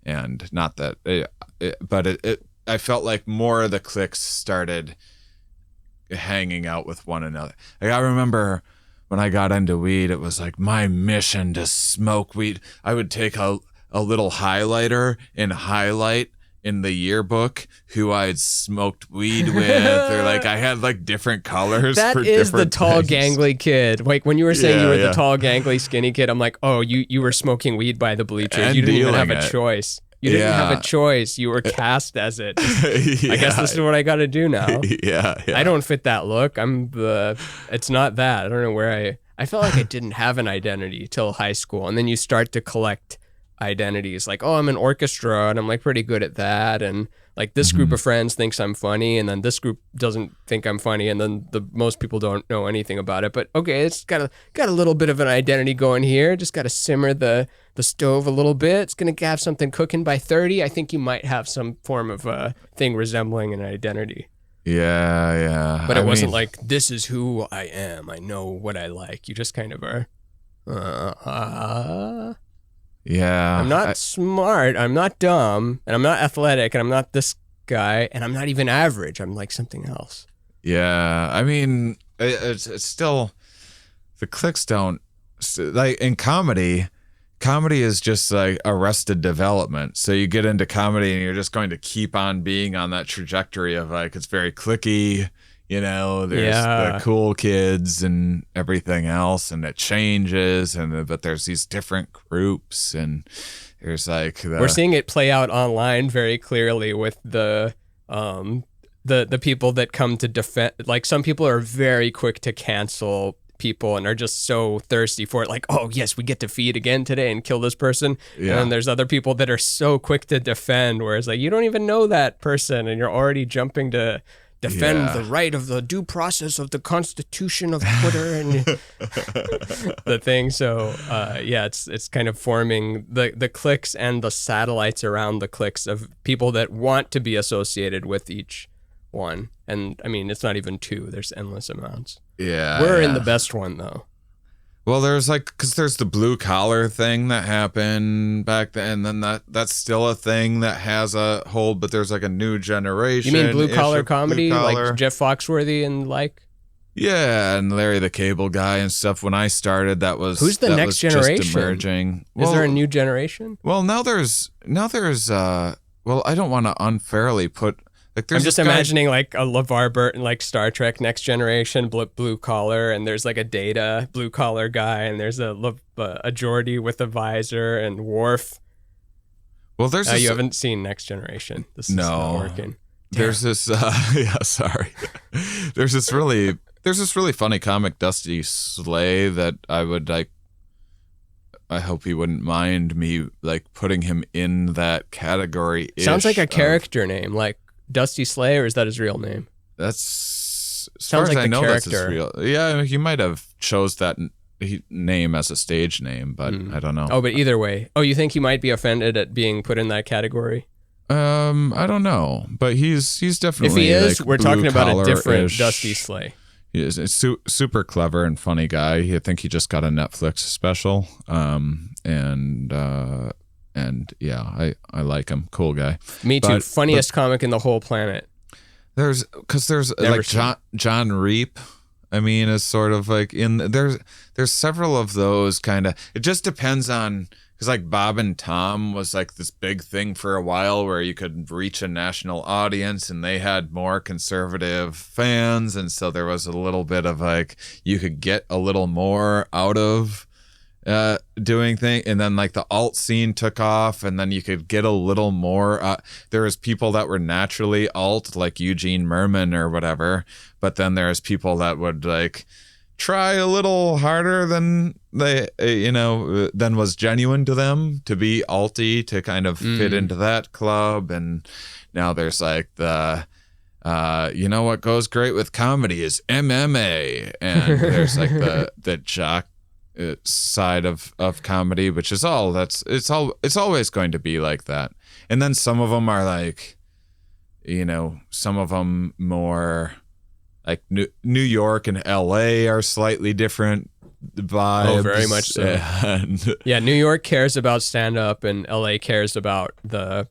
and not that, I felt like more of the cliques started hanging out with one another. Like, I remember when I got into weed, it was like my mission to smoke weed. I would take a little highlighter and highlight in the yearbook who I'd smoked weed with, or like I had like different colors. That for is the different tall, things. gangly kid. Like when you were saying you were the tall, gangly, skinny kid, I'm like, oh, you were smoking weed by the bleachers. And You didn't even have dealing a it. choice. You didn't have a choice. You were cast as it. I guess this is what I got to do now. Yeah. I don't fit that look. It's not that. I don't know where I felt like I didn't have an identity till high school. And then you start to collect identities like, oh, I'm an orchestra and I'm like pretty good at that. And like this group of friends thinks I'm funny. And then this group doesn't think I'm funny. And then most people don't know anything about it. But okay, it's got a little bit of an identity going here. Just got to simmer the stove a little bit. It's going to have something cooking by 30. I think you might have some form of a thing resembling an identity. Yeah. But it wasn't like, this is who I am. I know what I like. You just kind of are, yeah. I'm not smart. I'm not dumb. And I'm not athletic. And I'm not this guy. And I'm not even average. I'm like something else. Yeah. I mean, it's still, the cliques don't, like in comedy is just like arrested development. So you get into comedy and you're just going to keep on being on that trajectory of like, it's very cliquey, there's the cool kids and everything else, and it changes, but there's these different groups, and there's like we're seeing it play out online very clearly with the people that come to defend. Like some people are very quick to cancel people and are just so thirsty for it, like, oh yes, we get to feed again today and kill this person. And then there's other people that are so quick to defend, whereas like you don't even know that person and you're already jumping to defend the right of the due process of the Constitution of Twitter and the thing. So it's kind of forming the cliques and the satellites around the cliques of people that want to be associated with each one. And I mean, it's not even two, there's endless amounts. We're in the best one though. Well, there's like, because there's the blue collar thing that happened back then, and then that's still a thing that has a hold, but there's like a new generation. You mean blue collar comedy, like Jeff Foxworthy and like? Yeah, and Larry the Cable Guy and stuff. When I started, that was who's the next generation? Just emerging. Is there a new generation? Well, now there's well, I don't want to unfairly put. Like I'm just imagining like a LeVar Burton, like Star Trek Next Generation, blue collar, and there's like a Data blue collar guy, and there's a Geordie with a visor, and Worf. Well, there's you haven't seen Next Generation. This is not working. There's this sorry. There's this really funny comic, Dusty Slay, that I would like. I hope he wouldn't mind me like putting him in that category. Sounds like a character name, like Dusty Slay, or is that his real name? That's as Sounds far as like I the know. character. That's his real. Yeah, he might have chose that name as a stage name, but I don't know. Oh, but either way. Oh, you think he might be offended at being put in that category? I don't know, but he's definitely. If he is, like, we're talking about a different blue-collar-ish. Dusty Slay. He is a super clever and funny guy. I think he just got a Netflix special. And yeah, I like him. Cool guy. Me too. Funniest comic in the whole planet. There's Never like John Reap. I mean, is sort of like there's several of those kind of. It just depends on, because like Bob and Tom was like this big thing for a while where you could reach a national audience, and they had more conservative fans, and so there was a little bit of like you could get a little more out of doing things, and then like the alt scene took off, and then you could get a little more. There was people that were naturally alt, like Eugene Merman or whatever, but then there's people that would like try a little harder than they, than was genuine to them to be alty to kind of fit into that club. And now there's like the, what goes great with comedy is MMA, and there's like the jock side of comedy, which is it's always going to be like that. And then some of them are like, some of them more like New York and LA are slightly different vibes. Oh, very much so. And yeah, New York cares about stand-up, and LA cares about the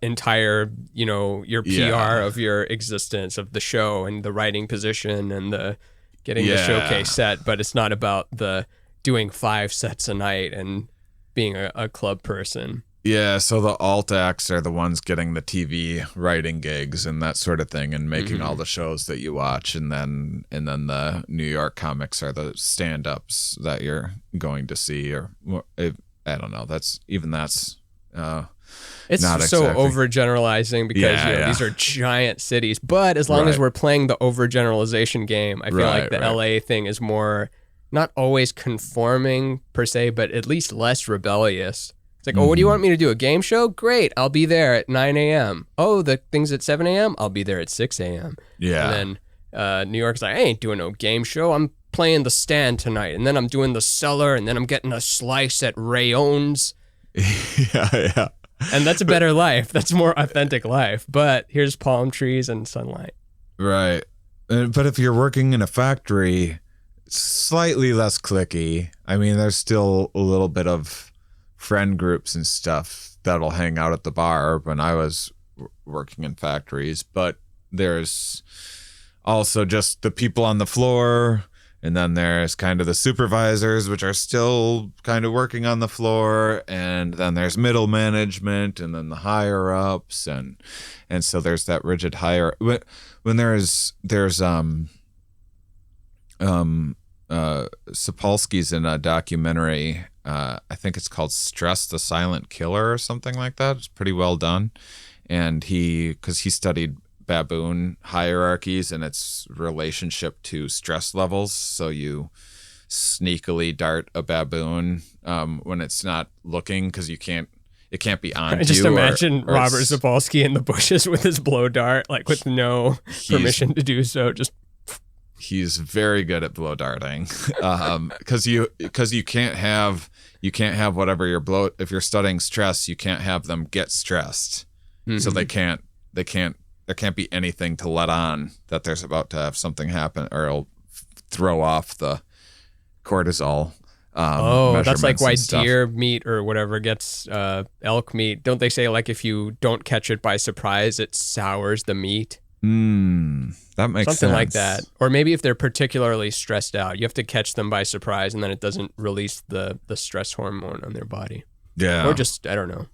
entire, your PR of your existence, of the show and the writing position and the getting the showcase set. But it's not about the doing 5 sets a night and being a club person. Yeah, so the alt acts are the ones getting the TV writing gigs and that sort of thing, and making all the shows that you watch, and then the New York comics are the stand-ups that you're going to see, or I don't know. It's not so exactly overgeneralizing, because these are giant cities. But as long as we're playing the overgeneralization game, I feel like the LA thing is more, not always conforming per se, but at least less rebellious. It's like, oh, what do you want me to do? A game show? Great. I'll be there at 9 a.m. Oh, the thing's at 7 a.m.? I'll be there at 6 a.m. Yeah. And then New York's like, I ain't doing no game show. I'm playing the stand tonight. And then I'm doing the cellar. And then I'm getting a slice at Rayon's. Yeah. And that's a better life. That's more authentic life. But here's palm trees and sunlight. Right. But if you're working in a factory, it's slightly less cliquey. I mean, there's still a little bit of friend groups and stuff that'll hang out at the bar when I was working in factories, but there's also just the people on the floor, and then there's kind of the supervisors, which are still kind of working on the floor, and then there's middle management, and then the higher ups, and so there's that rigid higher when there's Sapolsky's in a documentary, I think it's called Stress the Silent Killer or something like that. It's pretty well done. And because he studied baboon hierarchies and its relationship to stress levels. So you sneakily dart a baboon when it's not looking, because it can't be on you. Just imagine Robert Sapolsky in the bushes with his blow dart, like with no permission to do so. He's very good at blow darting, because you can't have whatever your blow. If you're studying stress, you can't have them get stressed, so there can't be anything to let on that there's about to have something happen, or it'll throw off the cortisol. That's like why deer meat or whatever gets elk meat. Don't they say, like, if you don't catch it by surprise, it sours the meat? That makes something sense. like that. Or maybe if they're particularly stressed out, you have to catch them by surprise, and then it doesn't release the stress hormone on their body. Yeah. Or just, I don't know.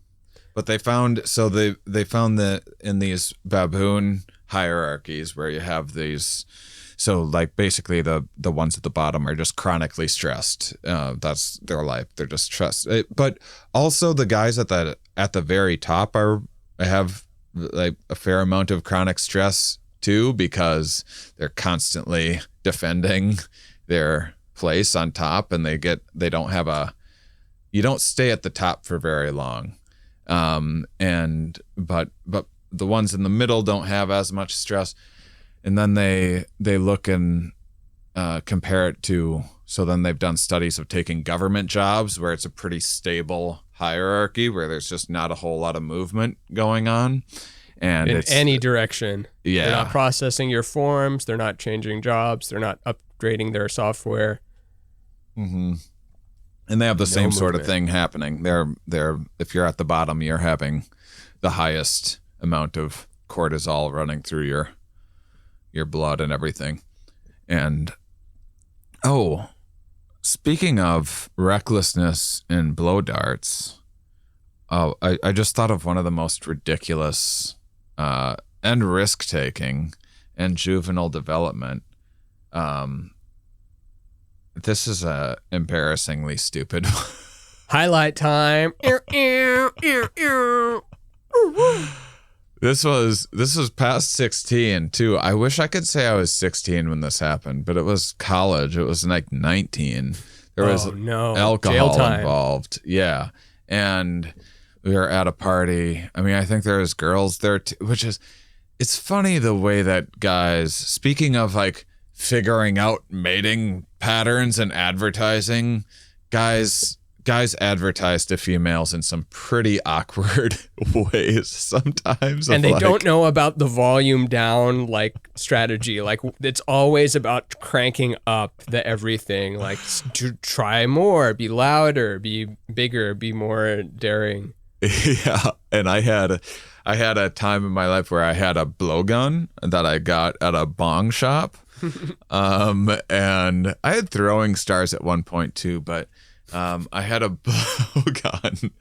But they found that in these baboon hierarchies where you have these, so like basically the ones at the bottom are just chronically stressed. That's their life. They're just stressed. But also the guys at the very top have like a fair amount of chronic stress too, because they're constantly defending their place on top, and you don't stay at the top for very long. But the ones in the middle don't have as much stress. And then they look and compare it to, so then they've done studies of taking government jobs where it's a pretty stable hierarchy where there's just not a whole lot of movement going on. And in any direction. Yeah. They're not processing your forms. They're not changing jobs. They're not upgrading their software. Mm-hmm. And they have the same sort of thing happening. They're if you're at the bottom, you're having the highest amount of cortisol running through your blood and everything. And speaking of recklessness and blow darts, I just thought of one of the most ridiculous and risk-taking and juvenile development. This is a embarrassingly stupid highlight time. This was past 16 too. I wish I could say I was 16 when this happened, but it was college. It was like 19. There was alcohol involved. Yeah. And we were at a party. I mean, I think there was girls there too, it's funny the way that guys, speaking of like figuring out mating patterns and advertising, guys advertise to females in some pretty awkward ways sometimes. And they don't know about the volume down like strategy. Like it's always about cranking up the everything. Like to try more, be louder, be bigger, be more daring. Yeah. And I had a time in my life where I had a blowgun that I got at a bong shop. And I had throwing stars at one point too, but I had a blowgun.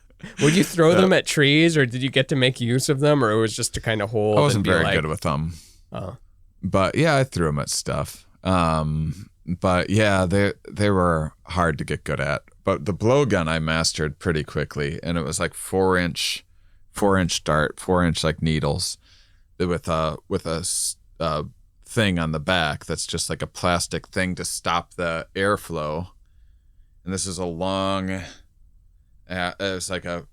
Would you throw them at trees, or did you get to make use of them, or it was just to kind of hold? I wasn't very good with them. Oh. But yeah, I threw them at stuff. But yeah, they were hard to get good at. But the blowgun I mastered pretty quickly, and it was like 4-inch dart, 4-inch like needles, with a thing on the back that's just like a plastic thing to stop the airflow. And this is a long, it was like a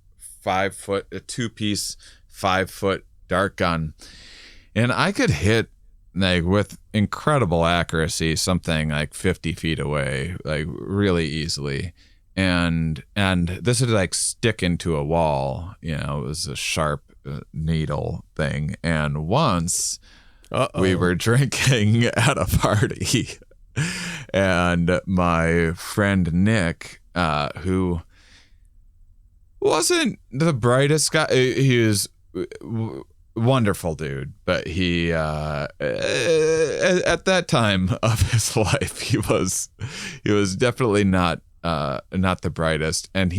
2-piece 5-foot dart gun. And I could hit like with incredible accuracy something like 50 feet away, like really easily. And this would like stick into a wall, it was a sharp needle thing. And once we were drinking at a party, and my friend Nick, who wasn't the brightest guy, he was wonderful dude, but he at that time of his life, he was definitely not the brightest. And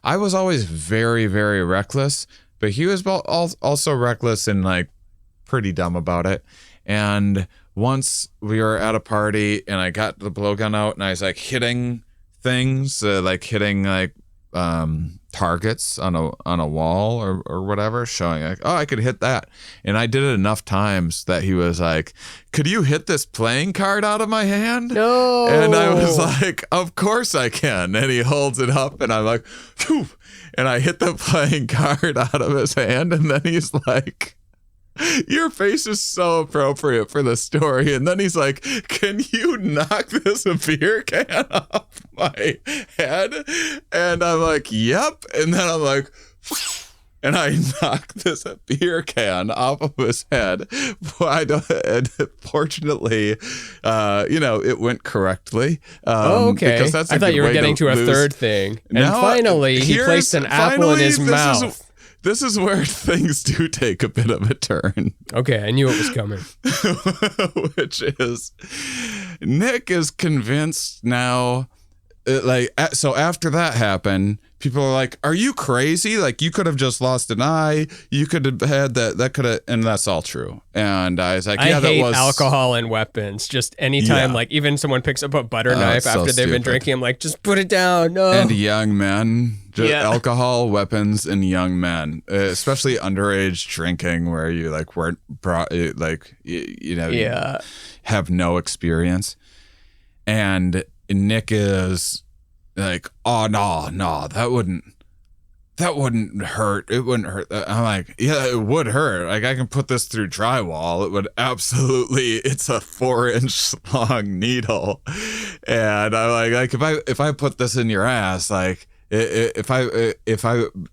I was always very, very reckless, but he was also reckless and like pretty dumb about it. And once we were at a party and I got the blowgun out and I was like hitting things, like hitting like targets on a wall or whatever, showing like, I could hit that. And I did it enough times that he was like, could you hit this playing card out of my hand? No. And I was like, of course I can. And he holds it up and I'm like, phew, and I hit the playing card out of his hand. And then he's like, your face is so appropriate for the story. And then he's like, can you knock this beer can off my head? And I'm like, yep. And then I'm like, and I knocked this beer can off of his head. And fortunately, it went correctly. Okay. Because that's I thought you were getting to a third thing. And finally, he placed an apple in his mouth. This is where things do take a bit of a turn. Okay, I knew it was coming. Which is, Nick is convinced now, so after that happened, people are like, are you crazy? Like, you could have just lost an eye. You could have had that could have, and that's all true. And I was like, yeah, I hate alcohol and weapons. Just anytime, Yeah. like, even someone picks up a butter knife it's so after they've been stupid. drinking, I'm like, just put it down. No. And young men, Yeah. alcohol, weapons, and young men, especially underage drinking, where you like weren't brought, like you have no experience. And Nick is like, oh no, that wouldn't hurt. It wouldn't hurt. I'm like, yeah, it would hurt. Like, I can put this through drywall. It would absolutely. It's a 4-inch long needle, and I'm like if I put this in your ass, like. If I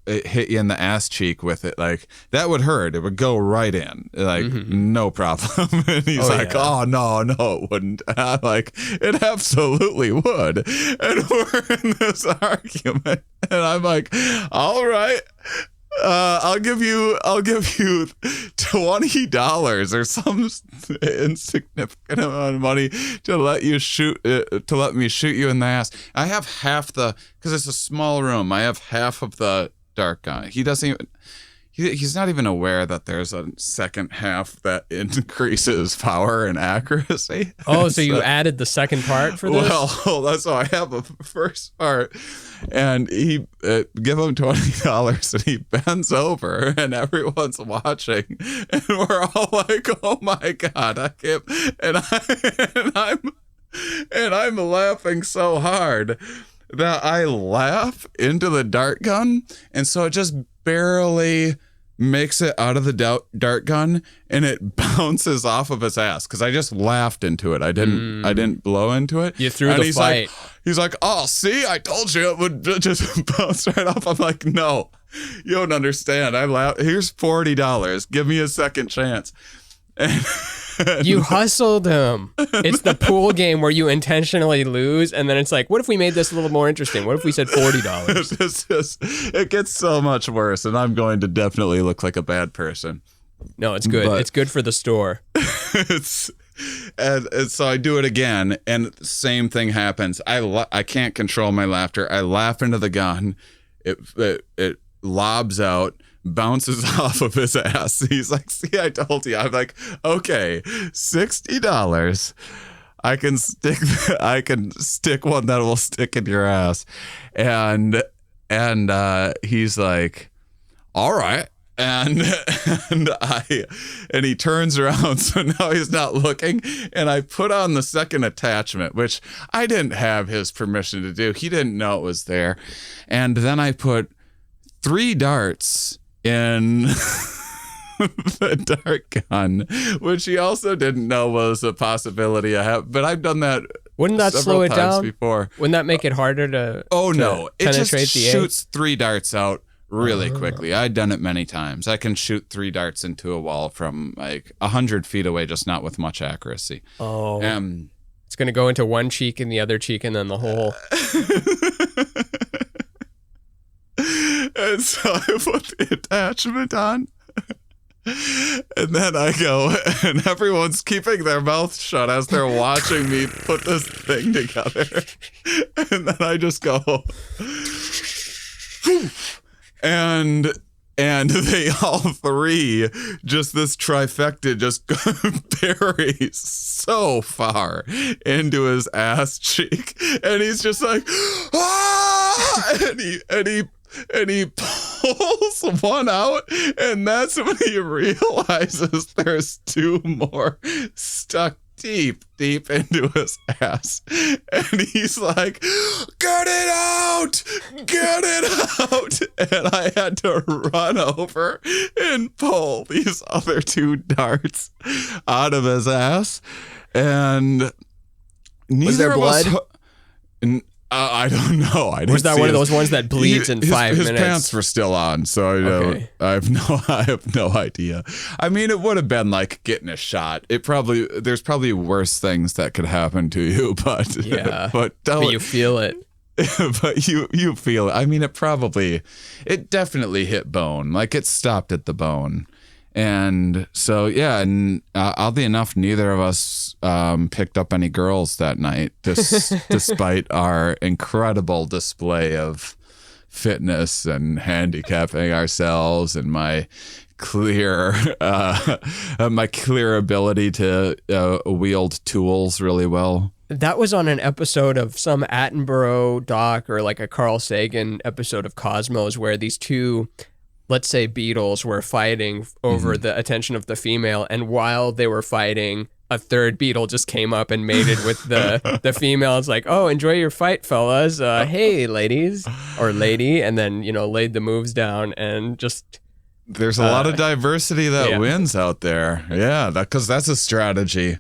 hit you in the ass cheek with it, like that would hurt. It would go right in, like no problem. And he's oh no, it wouldn't. And I'm like, it absolutely would. And we're in this argument, and I'm like, all right. I'll give you $20 or some insignificant amount of money to let me shoot you in the ass. I have half because it's a small room. I have half of the dart gun. He doesn't even. He's not even aware that there's a second half that increases power and accuracy. Oh, so you added the second part for this? Well, that's why I have a first part. And he give him $20 and he bends over and everyone's watching. And we're all like, oh my God, I can't. And I'm laughing so hard that I laugh into the dart gun. And so it just barely makes it out of the dart gun and it bounces off of his ass because I just laughed into it. I didn't blow into it. You threw the fight. He's like, oh, see, I told you it would just bounce right off. I'm like, no, you don't understand. I laughed. Here's $40. Give me a second chance. You hustled him. It's the pool game where you intentionally lose, and then it's like, what if we made this a little more interesting? What if we said $40? It gets so much worse, and I'm going to definitely look like a bad person. No, it's good. It's good for the store. And so I do it again, and same thing happens. I can't control my laughter. I laugh into the gun. It lobs out. Bounces off of his ass. He's like, see, I told you. I'm like, okay, $60. I can stick one that will stick in your ass. And he's like, all right. And he turns around, so now he's not looking. And I put on the second attachment, which I didn't have his permission to do. He didn't know it was there. And then I put 3 darts in the dart gun, which he also didn't know was a possibility I have. But I've done that. Wouldn't that slow it down before? Wouldn't that make it harder to? Oh no! It just the shoots 3 darts out really quickly. I've done it many times. I can shoot 3 darts into a wall from like 100 feet away, just not with much accuracy. Oh. It's gonna go into one cheek and the other cheek, and then the whole. And so I put the attachment on, and then I go, and everyone's keeping their mouth shut as they're watching me put this thing together. And then I just go, and they all 3, just this trifecta just buries so far into his ass cheek. And he's just like, ah! And he pulls one out, and that's when he realizes there's 2 more stuck deep into his ass. And he's like, get it out! Get it out! And I had to run over and pull these other 2 darts out of his ass. And was there blood? I don't know. Was that one of those ones that bleeds in 5 minutes? His pants were still on, so I have no idea. I mean, it would have been like getting a shot. There's probably worse things that could happen to you, but yeah, but you feel it. But you feel it. I mean, it definitely hit bone. Like it stopped at the bone. And so, yeah, and oddly enough, neither of us picked up any girls that night, despite our incredible display of fitness and handicapping ourselves and my clear ability to wield tools really well. That was on an episode of some Attenborough doc or like a Carl Sagan episode of Cosmos where these 2... let's say beetles were fighting over the attention of the female, and while they were fighting, a third beetle just came up and mated with the female. It's like, oh, enjoy your fight, fellas. Hey, ladies or lady, and then laid the moves down and just. There's a lot of diversity that wins out there. Yeah, because that's a strategy.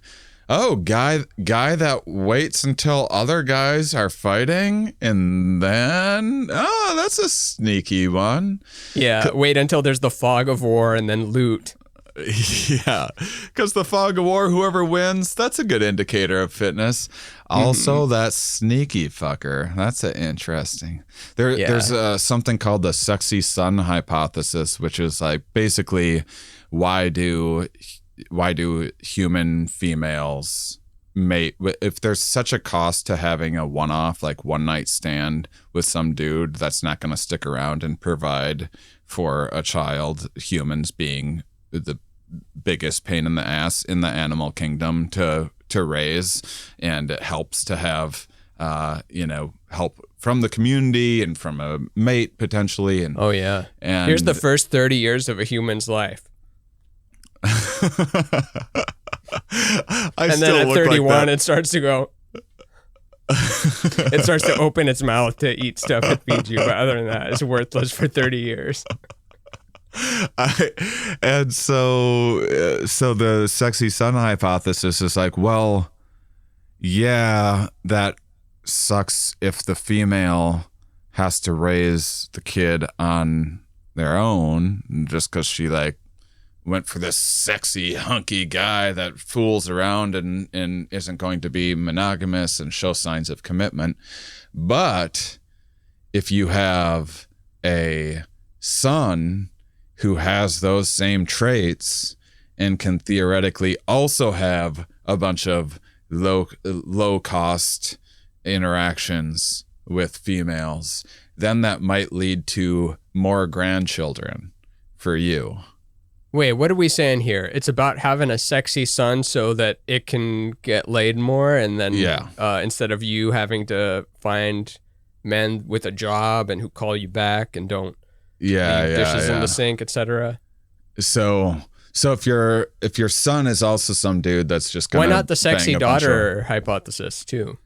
Oh, guy that waits until other guys are fighting, and then that's a sneaky one. Yeah, wait until there's the fog of war and then loot. Yeah, because the fog of war, whoever wins, that's a good indicator of fitness. Also, that sneaky fucker. That's interesting. There's something called the sexy son hypothesis, which is like basically why do human females mate? If there's such a cost to having a one-off, like one night stand with some dude that's not going to stick around and provide for a child, humans being the biggest pain in the ass in the animal kingdom to raise, and it helps to have help from the community and from a mate potentially. And and here's the first 30 years of a human's life. And then at 31 it starts to go. It starts to open its mouth to eat stuff that feeds you, but other than that, it's worthless for 30 years. And so the sexy son hypothesis is like, well, yeah, that sucks if the female has to raise the kid on their own just because she like went for this sexy hunky guy that fools around and isn't going to be monogamous and show signs of commitment. But if you have a son who has those same traits and can theoretically also have a bunch of low cost interactions with females, then that might lead to more grandchildren for you. Wait, what are we saying here? It's about having a sexy son so that it can get laid more, and then instead of you having to find men with a job and who call you back and don't leave dishes in the sink, etc. So if your son is also some dude that's just gonna, why not the sexy daughter hypothesis too?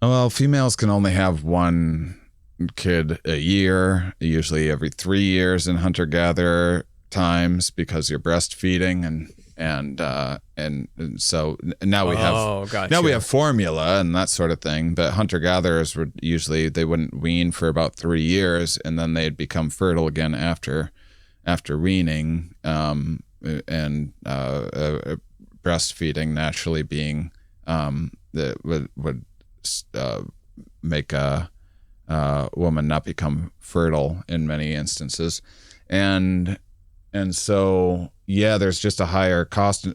Well, females can only have one kid a year, usually every 3 years in hunter-gatherer times, because you're breastfeeding and so now we have formula and that sort of thing. But hunter-gatherers would they wouldn't wean for about 3 years, and then they'd become fertile again after weaning, and breastfeeding naturally being that would make a woman not become fertile in many instances, and so there's just a higher cost.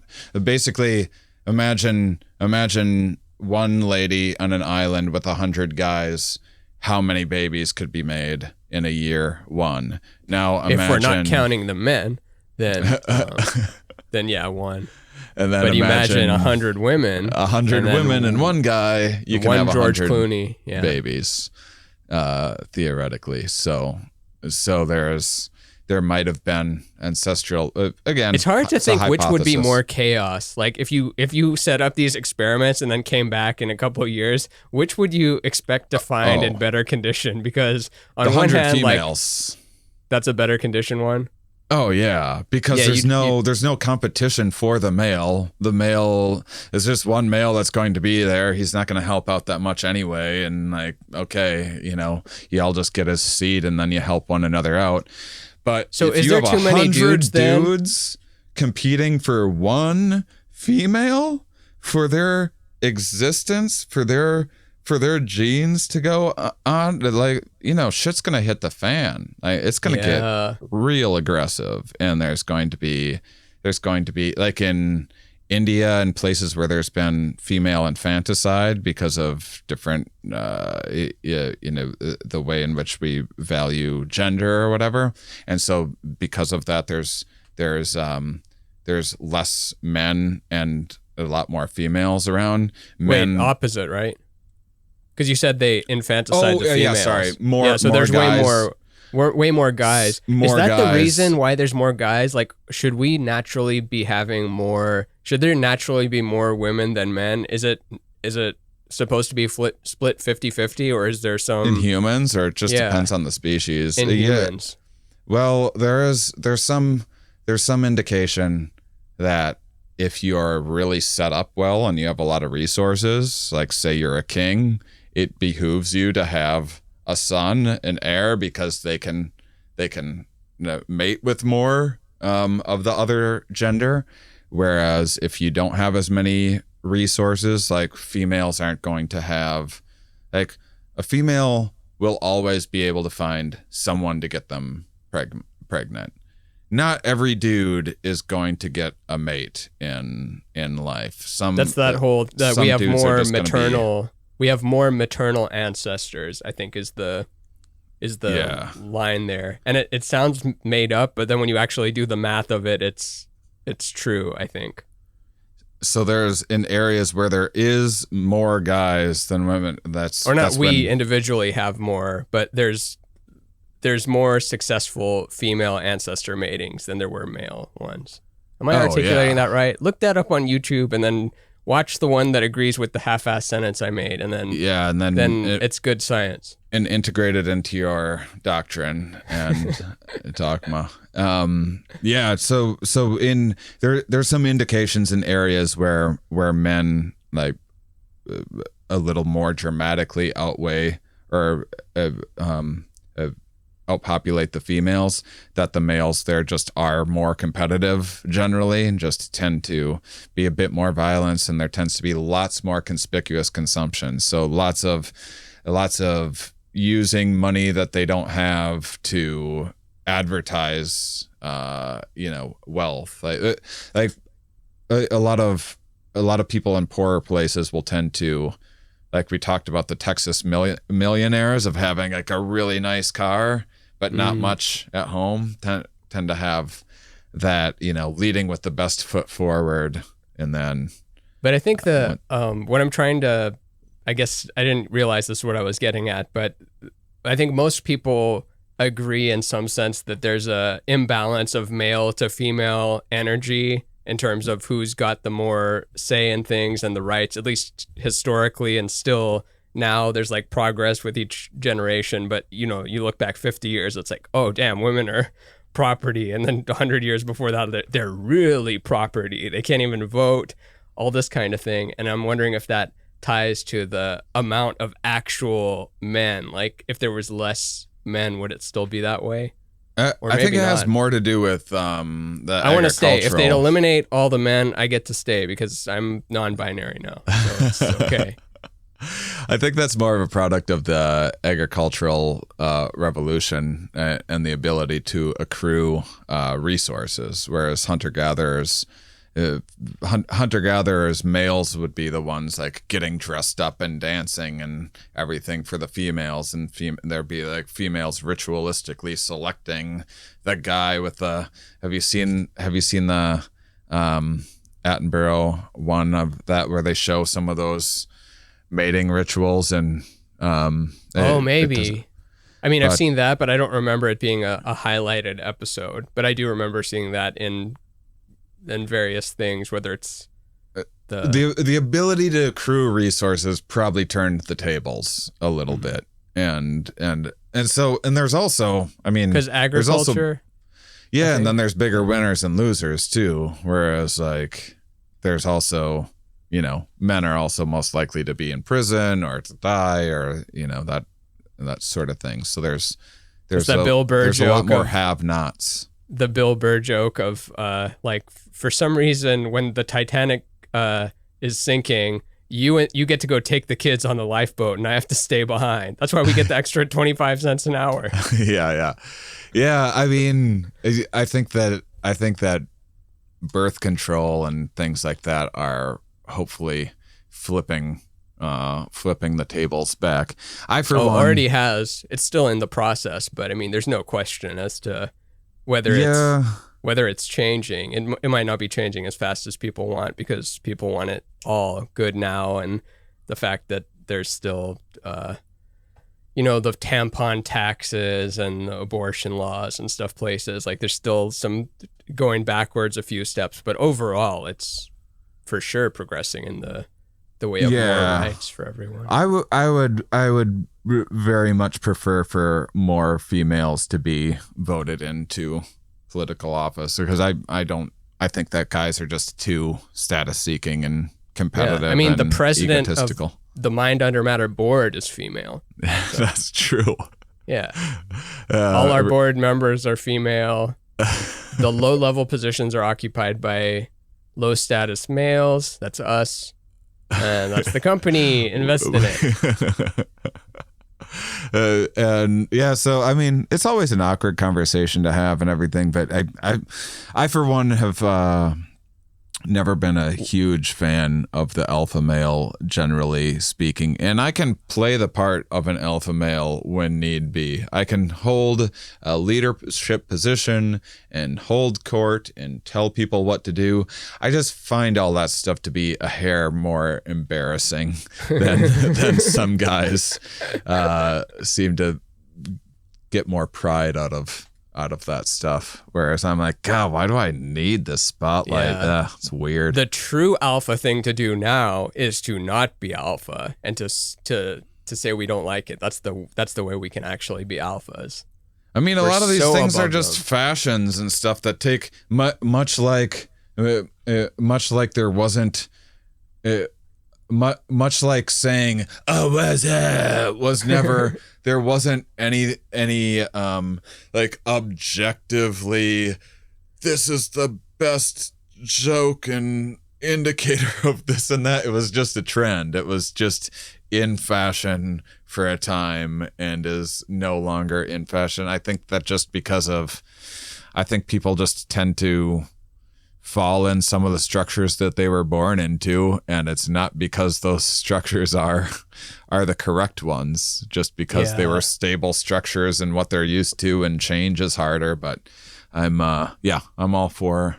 Basically, imagine one lady on an island with 100 guys. How many babies could be made in a year? One. Now imagine, if we're not counting the men, then one. And then but imagine 100 women. 100 women and one guy. You can have 100 George Clooney babies, theoretically. So there might have been ancestral. Again, it's hard to think which would be more chaos. Like if you set up these experiments and then came back in a couple of years, which would you expect to find in better condition? Because on one hand, females, that's a better condition one. Oh yeah, because there's no competition for the male. The male is just one male that's going to be there. He's not going to help out that much anyway. And like, okay, you all just get his seed and then you help one another out. But so if is you there have too many dudes competing for one female, for their existence, for their genes to go on, like, shit's gonna hit the fan. Like, it's gonna get real aggressive, and there's going to be like in India and places where there's been female infanticide because of different, the way in which we value gender or whatever. And so because of that, there's less men and a lot more females around. Men, wait, opposite, right? Because you said they infanticide the females. Yeah, sorry. More. So more there's guys, Way more guys. More Is that guys. the reason why there's more guys? Like, should we naturally be having more? Should there naturally be more women than men? Is it supposed to be split 50-50, or is there some in humans, or it just depends on the species? In humans. Well, there's some indication that if you're really set up well and you have a lot of resources, like say you're a king, it behooves you to have a son, an heir, because they can mate with more of the other gender. Whereas if you don't have as many resources, like females aren't going to have, like a female will always be able to find someone to get them pregnant. Not every dude is going to get a mate in life. That's that whole that we have more maternal. We have more maternal ancestors, I think, is the line there. And it sounds made up, but then when you actually do the math of it, it's true, I think. So there's in areas where there is more guys than women. Individually have more, but there's more successful female ancestor matings than there were male ones. Am I articulating that right? Look that up on YouTube and then watch the one that agrees with the half-assed sentence I made, and then it's good science and integrate it into your doctrine and dogma. So in there's some indications in areas where men like a little more dramatically outweigh or outpopulate the females, that the males there just are more competitive generally and just tend to be a bit more violent, and there tends to be lots more conspicuous consumption. So lots of using money that they don't have to advertise wealth. Like a lot of people in poorer places will tend to, like we talked about the Texas millionaires of having like a really nice car but not much at home, tend to have that, leading with the best foot forward. And then but I think what I'm trying to, I guess I didn't realize this is what I was getting at, but I think most people agree in some sense that there's a imbalance of male to female energy in terms of who's got the more say in things and the rights, at least historically, and still now there's like progress with each generation. But, you look back 50 years, it's like, oh, damn, women are property. And then 100 years before that, they're really property. They can't even vote, all this kind of thing. And I'm wondering if that ties to the amount of actual men. Like if there was less men, would it still be that way? I think it has more to do with the I want to stay. If they'd eliminate all the men, I get to stay because I'm non-binary now. So it's okay. I think that's more of a product of the agricultural revolution and the ability to accrue resources, whereas hunter-gatherers males would be the ones like getting dressed up and dancing and everything for the females, and there'd be like females ritualistically selecting the guy with the. Have you seen the Attenborough one of that where they show some of those mating rituals and maybe. I've seen that, but I don't remember it being a highlighted episode. But I do remember seeing that in various things, whether it's the ability to accrue resources probably turned the tables a little bit, and there's also, because agriculture, and then there's bigger winners and losers too. Whereas like there's also, men are also most likely to be in prison or to die or that sort of thing. So there's that Bill Burr there's a joke lot more have-nots. The Bill Burr joke of for some reason when the Titanic is sinking, you get to go take the kids on the lifeboat and I have to stay behind. That's why we get the extra 25 cents an hour. Yeah. I think that birth control and things like that are hopefully flipping the tables back. Already has. It's still in the process, but there's no question as to whether it's changing. It might not be changing as fast as people want because people want it all good now, and the fact that there's still the tampon taxes and the abortion laws and stuff places. Like there's still some going backwards a few steps, but overall it's for sure progressing in the way of more rights for everyone. I would very much prefer for more females to be voted into political office, because I think that guys are just too status seeking and competitive. Yeah. I mean, the and president egotistical. of the Mind Under Matter board is female. So. That's true. Yeah. All our board members are female. The low-level positions are occupied by low-status males. That's us. And that's the company. Invest in it. And yeah, so I mean, it's always an awkward conversation to have and everything, but I for one have never been a huge fan of the alpha male, generally speaking, and I can play the part of an alpha male when need be. I can hold a leadership position and hold court and tell people what to do. I just find all that stuff to be a hair more embarrassing than some guys seem to get more pride out of that stuff, whereas I'm like, God, why do I need this spotlight? Yeah. It's weird. The true alpha thing to do now is to not be alpha and to say we don't like it. That's the way we can actually be alphas. I mean, We're a lot of these so things are above just them. fashions and stuff that take much like there wasn't. Much like saying WAZZZUPP was never there wasn't any like objectively this is the best joke and indicator of this and that. It was just a trend. It was just in fashion for a time and is no longer in fashion. I think that just because of people just tend to fall in some of the structures that they were born into, and it's not because those structures are the correct ones, just because they were stable structures and what they're used to, and change is harder. But I'm all for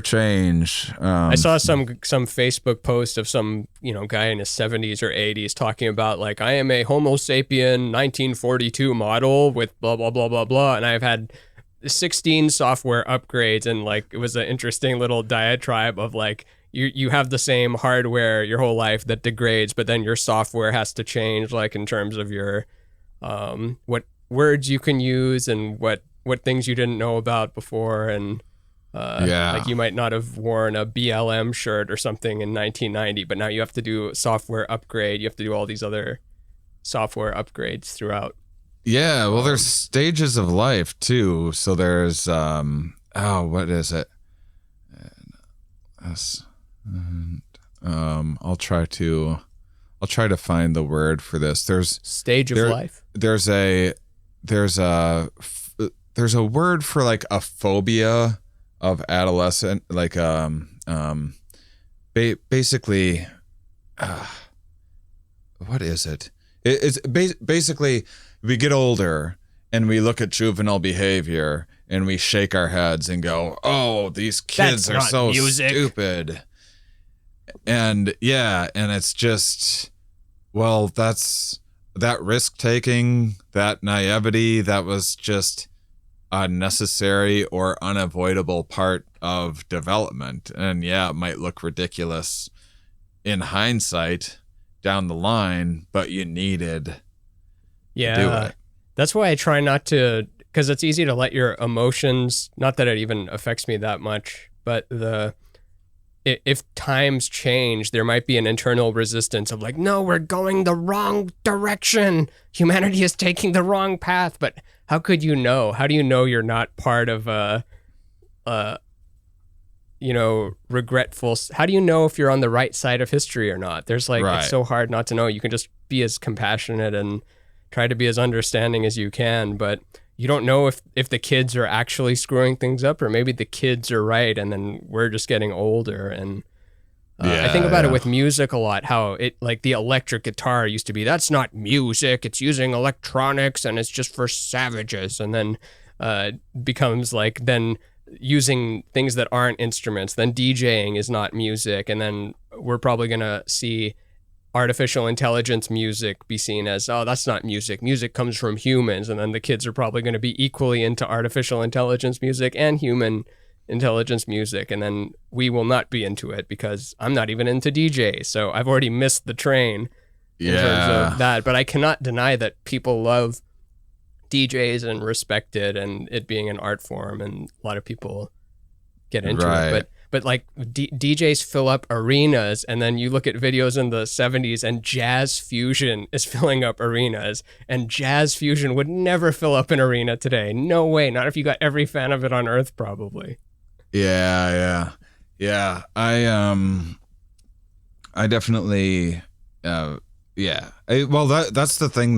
change. I saw some Facebook post of some guy in his 70s or 80s talking about, like, I am a Homo sapien 1942 model with blah blah blah blah blah, and I've had 16 software upgrades, and like it was an interesting little diatribe of like you have the same hardware your whole life that degrades, but then your software has to change, like in terms of your what words you can use and what things you didn't know about before, and like you might not have worn a BLM shirt or something in 1990, but now you have to do software upgrade. You have to do all these other software upgrades throughout. Yeah, well, there's stages of life too. So there's what is it? I'll try to find the word for this. There's stage of life. There's a word for like a phobia of adolescent, like basically, what is it? It's basically. We get older and we look at juvenile behavior and we shake our heads and go, "Oh, these kids are so music. Stupid." And and it's just, well, that's that risk taking, that naivety, that was just a necessary or unavoidable part of development. And it might look ridiculous in hindsight down the line, but you needed. Yeah, that's why I try not to, because it's easy to let your emotions, not that it even affects me that much, but if times change, there might be an internal resistance of like, no, we're going the wrong direction. Humanity is taking the wrong path. But how could you know? How do you know you're not part of regretful? How do you know if you're on the right side of history or not? There's like, It's so hard not to know. You can just be as compassionate and try to be as understanding as you can, but you don't know if the kids are actually screwing things up, or maybe the kids are right and then we're just getting older. And I think about it with music a lot, how it, like the electric guitar used to be, that's not music, it's using electronics and it's just for savages, and then becomes like then using things that aren't instruments, then DJing is not music, and then we're probably gonna see artificial intelligence music be seen as, oh, that's not music. Music comes from humans. And then the kids are probably going to be equally into artificial intelligence music and human intelligence music. And then we will not be into it because I'm not even into DJ. So I've already missed the train in terms of that. But I cannot deny that people love DJs and respect it and it being an art form. And a lot of people get into it. But like DJs fill up arenas, and then you look at videos in the 70s and jazz fusion is filling up arenas, and jazz fusion would never fill up an arena today. No way. Not if you got every fan of it on earth, probably. Yeah. I definitely, well, that's the thing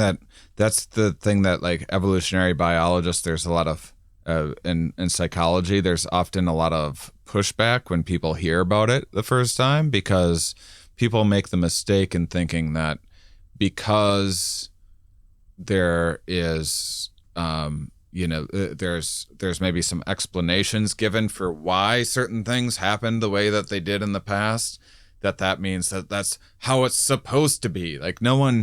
that like evolutionary biologists, there's a lot of, in psychology, there's often a lot of pushback when people hear about it the first time, because people make the mistake in thinking that because there is, there's maybe some explanations given for why certain things happened the way that they did in the past, that means that that's how it's supposed to be. Like no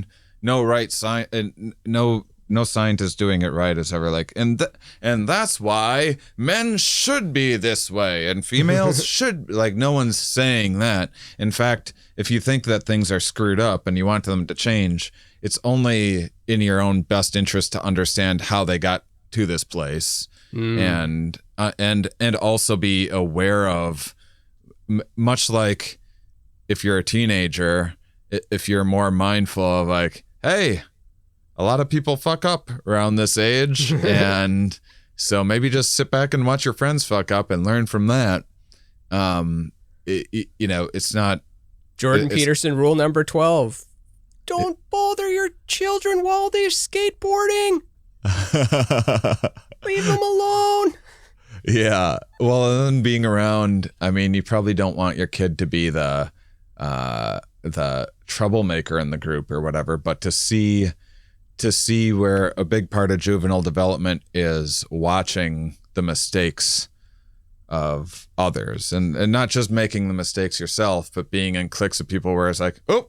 scientist doing it right is ever like, and that's why men should be this way and females should, like, no one's saying that. In fact, if you think that things are screwed up and you want them to change, it's only in your own best interest to understand how they got to this place, and also be aware of, much like if you're a teenager, if you're more mindful of like, hey, a lot of people fuck up around this age, and so maybe just sit back and watch your friends fuck up and learn from that. It's not Jordan Peterson rule number 12. Don't bother your children while they're skateboarding. Leave them alone. Yeah. Well, and then being around, I mean, you probably don't want your kid to be the troublemaker in the group or whatever, but to see where a big part of juvenile development is watching the mistakes of others, and not just making the mistakes yourself, but being in cliques of people where it's like, oh,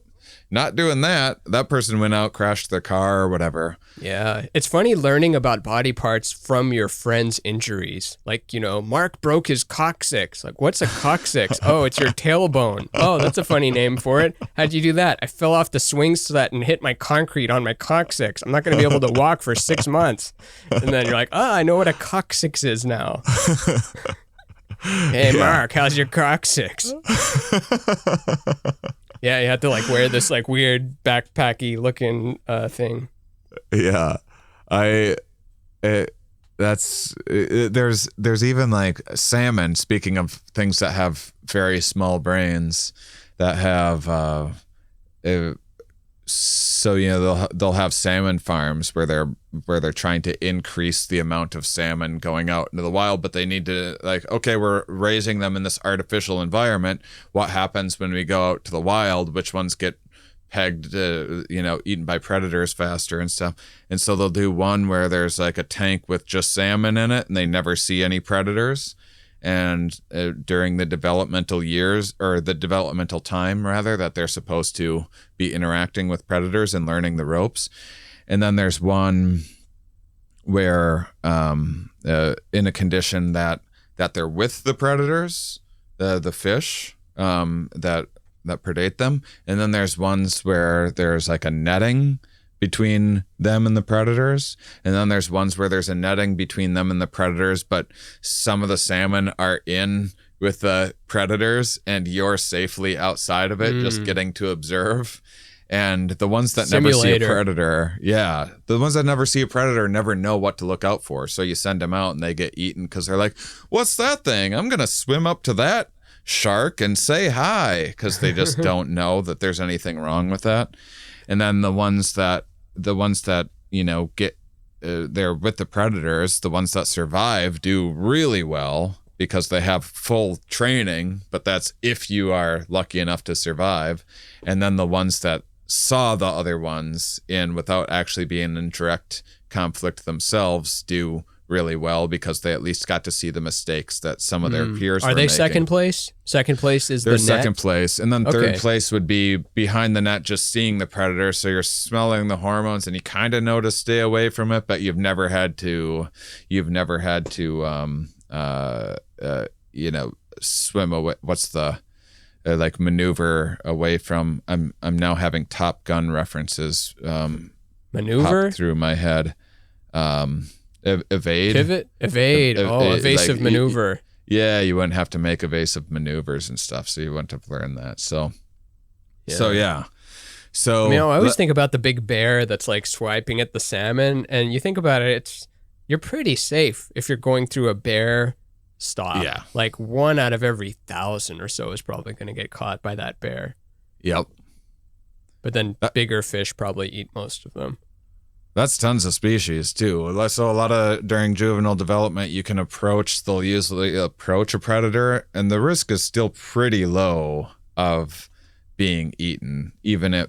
not doing that. That person went out, crashed their car or whatever. Yeah. It's funny learning about body parts from your friend's injuries. Like, Mark broke his coccyx. Like, what's a coccyx? Oh, it's your tailbone. Oh, that's a funny name for it. How'd you do that? I fell off the swing set and hit my concrete on my coccyx. I'm not going to be able to walk for 6 months. And then you're like, I know what a coccyx is now. Hey, Mark, how's your coccyx? Yeah, you have to like wear this like weird backpacky looking thing. Yeah, there's even like salmon. Speaking of things that have very small brains, that have they'll have salmon farms where they're trying to increase the amount of salmon going out into the wild, but they need to, like, okay, we're raising them in this artificial environment. What happens when we go out to the wild? Which ones get pegged, eaten by predators faster and stuff? And so they'll do one where there's like a tank with just salmon in it and they never see any predators. And during the developmental years, or the developmental time rather, that they're supposed to be interacting with predators and learning the ropes. And then there's one where in a condition that they're with the predators, the fish that predate them. And then there's ones where there's like a netting between them and the predators. And then there's ones where there's a netting between them and the predators, but some of the salmon are in with the predators and you're safely outside of it, just getting to observe. And the ones that never see a predator, the ones that never see a predator never know what to look out for. So you send them out and they get eaten because they're like, what's that thing? I'm going to swim up to that shark and say hi, because they just don't know that there's anything wrong with that. And then the ones that get they're with the predators, the ones that survive do really well because they have full training, but that's if you are lucky enough to survive. And then the ones that saw the other ones in without actually being in direct conflict themselves do really well because they at least got to see the mistakes that some of their peers were making. Are they making. second place? Second place is They're the net? second place. And then third place would be behind the net, just seeing the predator. So you're smelling the hormones and you kind of know to stay away from it, but you've never had to swim away. What's the like maneuver away from? I'm now having Top Gun references maneuver pop through my head. Evade, pivot, evade. Evasive like, maneuver. You wouldn't have to make evasive maneuvers and stuff, so you wouldn't have learned that. So I always think about the big bear that's like swiping at the salmon, and you think about it, you're pretty safe if you're going through a bear stop. Yeah, like 1 out of every 1,000 or so is probably going to get caught by that bear. Yep. But then bigger fish probably eat most of them. That's tons of species too. So a lot of during juvenile development, they'll usually approach a predator, and the risk is still pretty low of being eaten. Even if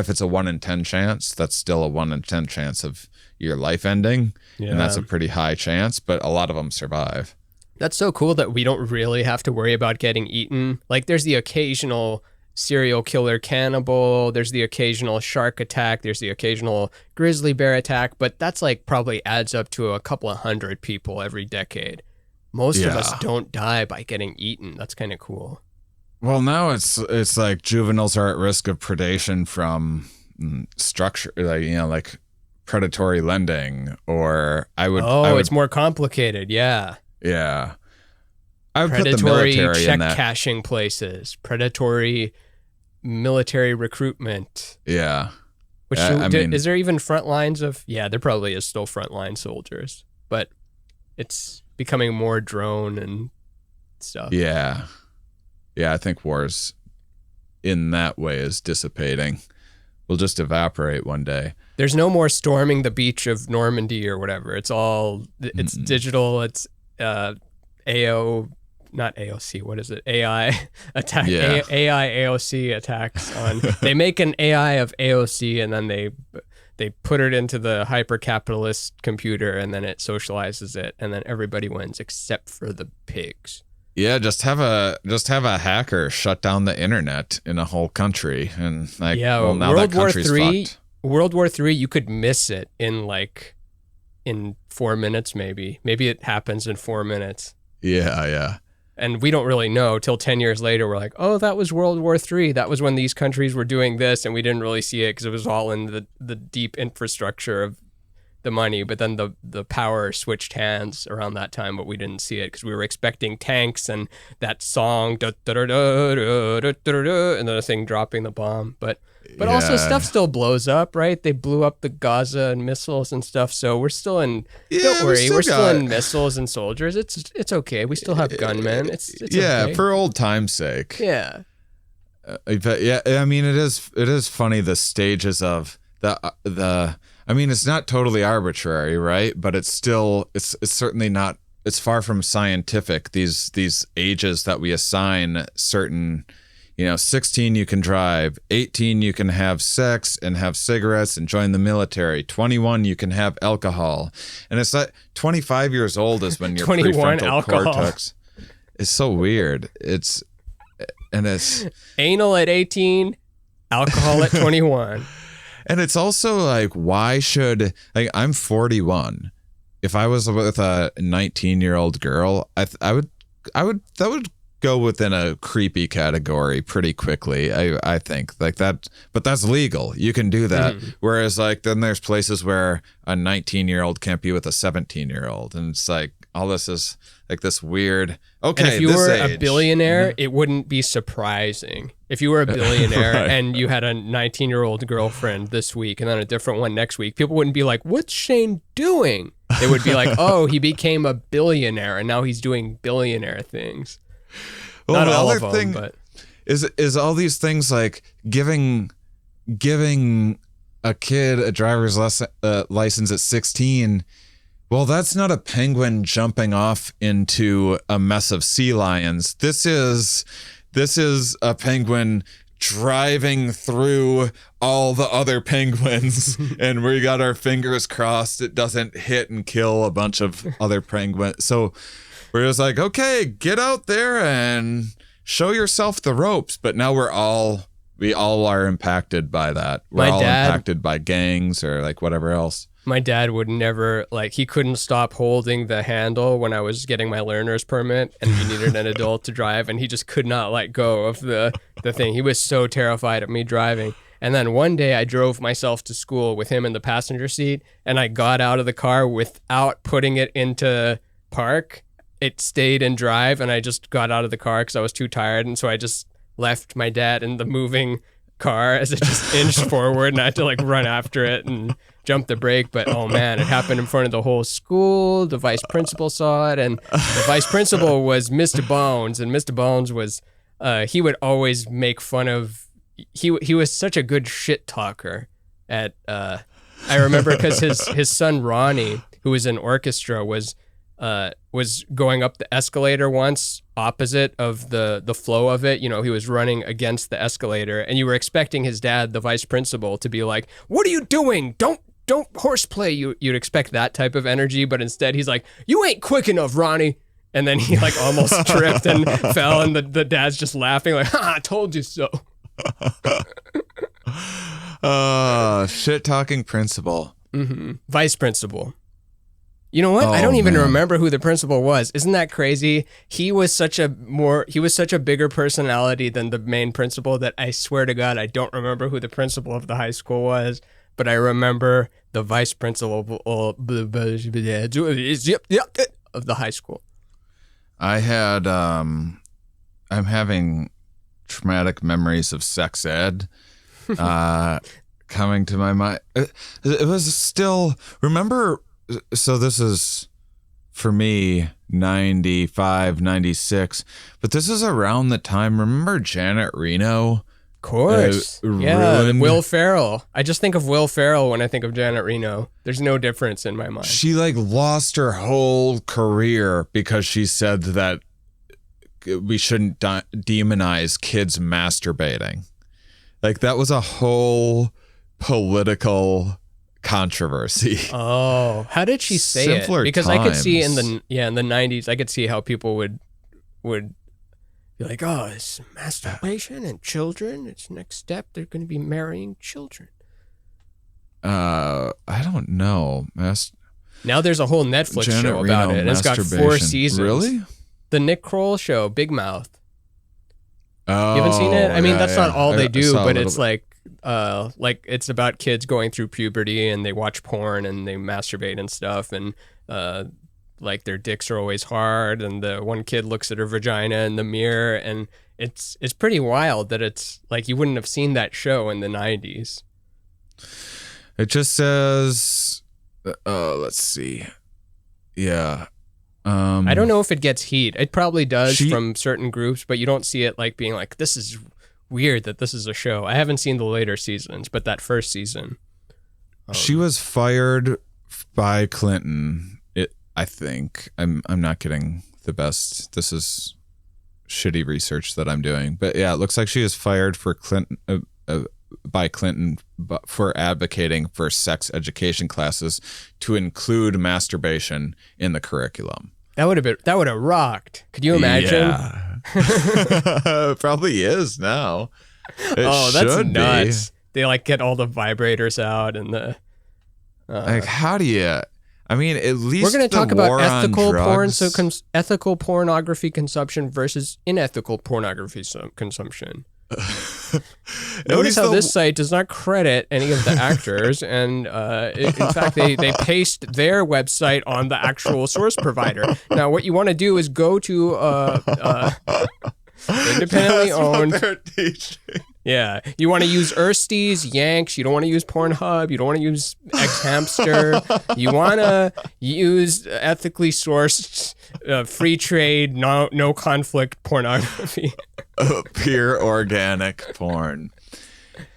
it's a 1 in 10 chance, that's still a 1 in 10 chance of your life ending, and that's a pretty high chance. But a lot of them survive. That's so cool that we don't really have to worry about getting eaten. Like there's the occasional serial killer cannibal, there's the occasional shark attack, there's the occasional grizzly bear attack, but that's like probably adds up to a couple of 100 people every decade. Most of us don't die by getting eaten. That's kind of cool. Well, now it's like juveniles are at risk of predation from structure, like predatory lending, or it's more complicated. Yeah. I would predatory put the military check in that. Cashing places, predatory military recruitment. Yeah. Is there even front lines of? Yeah, there probably is still frontline soldiers, but it's becoming more drone and stuff. Yeah. I think wars in that way is dissipating. Will just evaporate one day. There's no more storming the beach of Normandy or whatever. It's digital. It's not AOC. What is it? AI attack. Yeah. AI AOC attacks on. They make an AI of AOC and then they put it into the hyper capitalist computer and then it socializes it and then everybody wins except for the pigs. Yeah, just have a hacker shut down the internet in a whole country and now that country's fucked. World War III, you could miss it in 4 minutes maybe. Maybe it happens in 4 minutes. Yeah. And we don't really know till 10 years later. We're like, oh, that was World War III. That was when these countries were doing this, and we didn't really see it because it was all in the deep infrastructure of the money. But then the power switched hands around that time, but we didn't see it because we were expecting tanks and that song, and then a thing dropping the bomb. But also stuff still blows up, right? They blew up the Gaza and missiles and stuff. So we're still in. Don't worry, we're still in missiles and soldiers. It's okay. We still have gunmen. It's okay. For old time's sake. Yeah. But yeah, I mean, it is funny the stages of the. I mean, it's not totally arbitrary, right? But it's certainly not. It's far from scientific. These ages that we assign certain. 16 you can drive, 18 you can have sex and have cigarettes and join the military, 21 you can have alcohol. And it's like 25 years old is when your prefrontal cortex is so weird. It's anal at 18, alcohol at 21. And it's also like, why should I'm 41. If I was with a 19-year-old girl, that would go within a creepy category pretty quickly, I think, like that, but that's legal. You can do that. Whereas then there's places where a 19-year-old can't be with a 17-year-old, and it's like all this is like this weird. Okay, and if you were a billionaire, it wouldn't be surprising. If you were a billionaire right. and you had a 19-year-old girlfriend this week and then a different one next week, people wouldn't be like, "What's Shane doing?" They would be like, "Oh, he became a billionaire and now he's doing billionaire things." Well, not the all other of thing them, but is all these things like giving a kid a driver's license at 16. Well, that's not a penguin jumping off into a mess of sea lions. This is a penguin driving through all the other penguins and we got our fingers crossed it doesn't hit and kill a bunch of other penguins. So we're just like, okay, get out there and show yourself the ropes. But now we all are impacted by that. We're all impacted by gangs or like whatever else. My dad would never, like, he couldn't stop holding the handle when I was getting my learner's permit and we needed an adult to drive, and he just could not let go of the thing. He was so terrified of me driving. And then one day I drove myself to school with him in the passenger seat, and I got out of the car without putting it into park. It stayed in drive, and I just got out of the car because I was too tired, and so I just left my dad in the moving car as it just inched forward, and I had to like run after it and jump the brake. But oh man, it happened in front of the whole school. The vice principal saw it, and the vice principal was Mr. Bones, and Mr. Bones was he would always make fun of, he was such a good shit talker at I remember because his son Ronnie, who was in orchestra, was going up the escalator once opposite of the flow of it. You know, he was running against the escalator, and you were expecting his dad, the vice principal, to be like, "What are you doing? Don't horseplay." You'd expect that type of energy, but instead he's like, "You ain't quick enough, Ronnie." And then he like almost tripped and fell, and the dad's just laughing like, "Ha, I told you so." Shit talking principal. Mm-hmm. Vice principal. You know what? I don't even remember who the principal was. Isn't that crazy? He was such a bigger personality than the main principal that I swear to God, I don't remember who the principal of the high school was, but I remember the vice principal of the high school. I'm having traumatic memories of sex ed coming to my mind. It was still, remember, so this is, for me, 95, 96, but this is around the time, remember Janet Reno? Of course. Will Ferrell. I just think of Will Ferrell when I think of Janet Reno. There's no difference in my mind. She like lost her whole career because she said that we shouldn't demonize kids masturbating. Like that was a whole political controversy. Oh, how did she say Simpler it? Because times. I could see in the 90s, I could see how people would be like, "Oh, it's masturbation and children. It's next step. They're going to be marrying children." I don't know. Now there's a whole Netflix show about it, and it's got 4 seasons. Really? The Nick Kroll show, Big Mouth. Oh, you haven't seen it? I mean, that's not all they do, but it's like it's about kids going through puberty and they watch porn and they masturbate and stuff, and like their dicks are always hard, and the one kid looks at her vagina in the mirror, and it's pretty wild that it's like you wouldn't have seen that show in the 90s. It just says, let's see. Yeah. I don't know if it gets heat. It probably does from certain groups, but you don't see it like being like, this is weird that this is a show. I haven't seen the later seasons, but that first season. She was fired by Clinton. I think I'm not getting the best. This is shitty research that I'm doing, but yeah, it looks like she was fired for by Clinton for advocating for sex education classes to include masturbation in the curriculum. That would have rocked. Could you imagine? Yeah. Probably is now. That's nuts. They like get all the vibrators out and the like, how do you? I mean, at least we're going to talk about ethical porn, so ethical pornography consumption versus unethical pornography consumption. Notice how this site does not credit any of the actors, and in fact, they paste their website on the actual source provider. Now, what you want to do is go to independently owned. Yeah, you want to use Ersties, Yanks. You don't want to use Pornhub. You don't want to use X-Hamster. You want to use ethically sourced, free trade, no conflict pornography. Pure organic porn.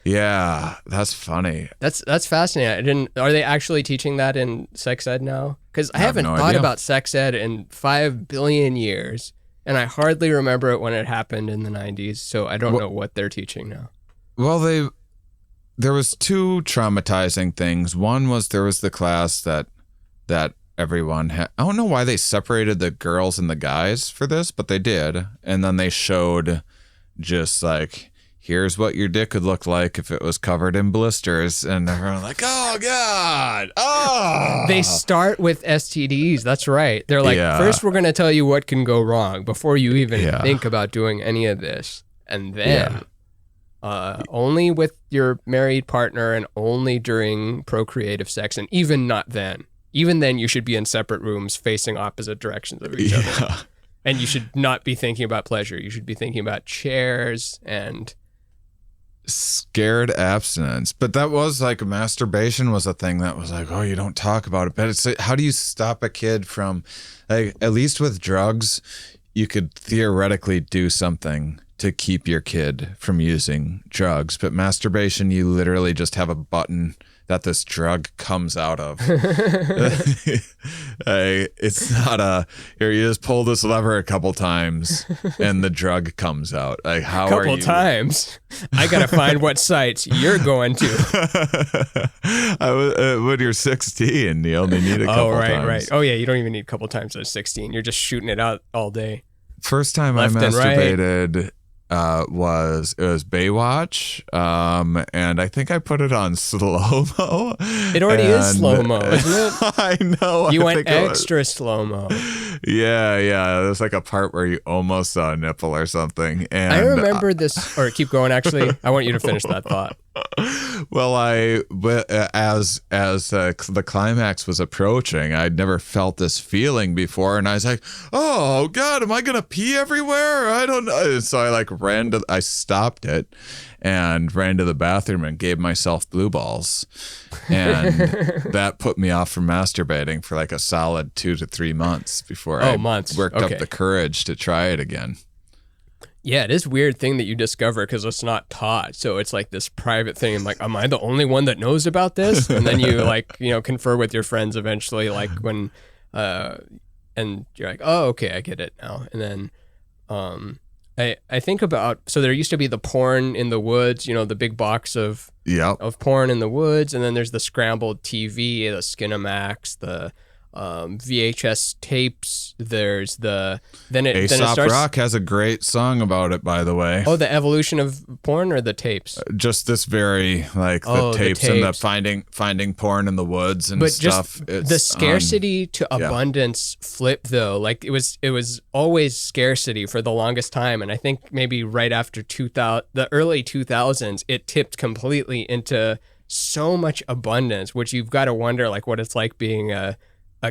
Yeah, that's funny. That's fascinating. Are they actually teaching that in sex ed now? Because I haven't thought about sex ed in 5 billion years. And I hardly remember it when it happened in the 90s, so I don't know what they're teaching now. Well, there was two traumatizing things. One was there was the class that everyone had. I don't know why they separated the girls and the guys for this, but they did. And then they showed just like, here's what your dick could look like if it was covered in blisters. And everyone like, oh God. Oh. They start with STDs. That's right. They're like, first we're going to tell you what can go wrong before you even think about doing any of this. And then only with your married partner and only during procreative sex. And even not then. Even then, you should be in separate rooms facing opposite directions of each other. And you should not be thinking about pleasure. You should be thinking about chairs and... scared abstinence. But that was like masturbation was a thing that was like, oh, you don't talk about it. But it's how do you stop a kid from, like, at least with drugs, you could theoretically do something to keep your kid from using drugs. But masturbation, you literally just have a button that this drug comes out of. It's not here, you just pull this lever a couple times and the drug comes out. Like, how are you? Couple times? I gotta find what sites you're going to. When you're 16, you only need a couple times. Right. Oh yeah, you don't even need a couple times at 16. You're just shooting it out all day. First time I masturbated was Baywatch, and I think I put it on slow-mo. It already is slow-mo, isn't it? I know. You went extra slow-mo. Yeah. There's like a part where you almost saw a nipple or something. And I remember this, or keep going, actually. I want you to finish that thought. Well, as the climax was approaching, I'd never felt this feeling before, and I was like, "Oh God, am I gonna pee everywhere? I don't know." So I stopped it, and ran to the bathroom and gave myself blue balls, and that put me off from masturbating for like a solid 2 to 3 months before I worked up the courage to try it again. Yeah, it is a weird thing that you discover because it's not taught. So it's like this private thing. I'm like, am I the only one that knows about this? And then you confer with your friends eventually, like when, and you're like, oh, okay, I get it now. And then I think about, so there used to be the porn in the woods, the big box of porn in the woods. And then there's the scrambled TV, the Skinamax, the VHS tapes. There's then it starts. Rock has a great song about it, by the way. Oh, the evolution of porn or the tapes? Just this very the tapes and the finding porn in the woods and stuff. Just the scarcity to abundance flip though. Like it was always scarcity for the longest time, and I think maybe right after the early 2000s, it tipped completely into so much abundance, which you've got to wonder like what it's like being a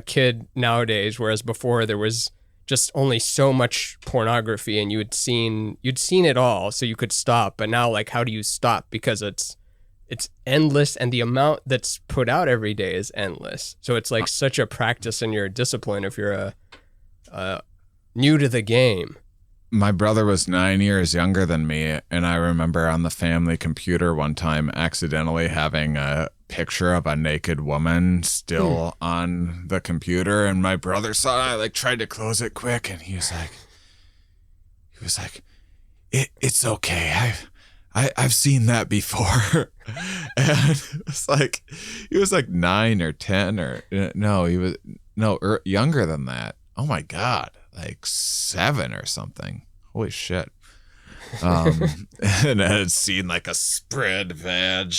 kid nowadays, whereas before there was just only so much pornography and you'd seen it all, so you could stop. But now, like, how do you stop? Because it's endless, and the amount that's put out every day is endless. So it's like such a practice in your discipline if you're new to the game. My brother was 9 years younger than me, and I remember on the family computer one time accidentally having a picture of a naked woman still on the computer, and my brother saw it. I tried to close it quick, and he was like, it's okay. I've seen that before. And it's like, he was like 9 or 10 or no, he was younger than that. Oh my God. Like 7 or something. Holy shit. And I had seen like a spread vag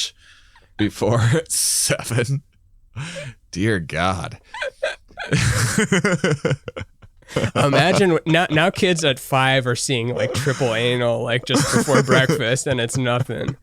before at 7. Dear God. Imagine now kids at 5 are seeing like triple anal like just before breakfast, and it's nothing.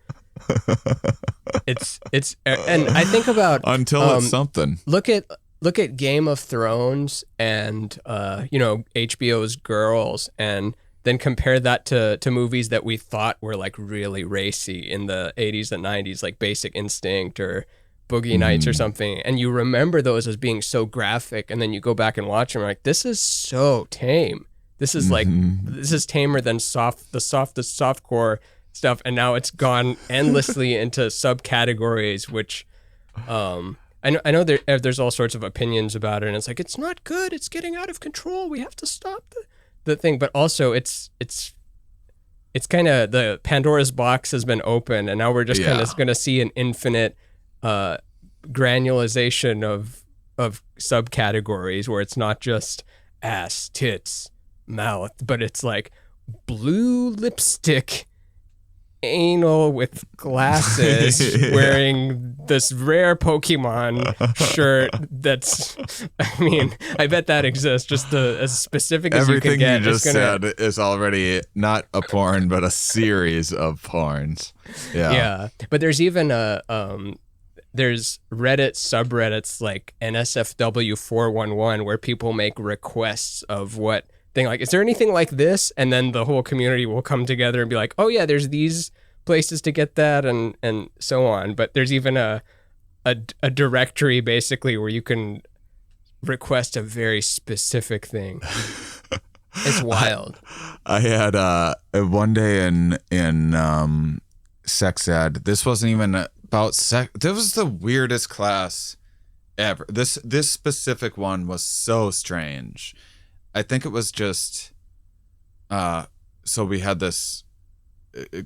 It's and I think about until it's something. Look at Game of Thrones and HBO's Girls, and then compare that to movies that we thought were like really racy in the 80s and 90s, like Basic Instinct or Boogie Nights or something, and you remember those as being so graphic, and then you go back and watch them, like, this is so tame. This is like this is tamer than the softcore stuff, and now it's gone endlessly into subcategories, which I know there's all sorts of opinions about it, and it's like, it's not good, it's getting out of control, we have to stop the thing. But also it's it's kind of the Pandora's box has been opened, and now we're just kind of going to see an infinite granulization of subcategories where it's not just ass, tits, mouth, but it's like blue lipstick, anal with glasses, wearing this rare Pokemon shirt. That's, I mean, I bet that exists. Just as specific as everything you can get. You just said is already not a porn, but a series of porns. Yeah. But there's even there's Reddit subreddits like NSFW 411 where people make requests of what thing, like, is there anything like this? And then the whole community will come together and be like, oh yeah, there's these places to get that, and so on. But there's even a directory basically where you can request a very specific thing. It's wild. I had one day in sex ed. This wasn't even about sex. This was the weirdest class ever. This specific one was so strange. I think it was just, so we had this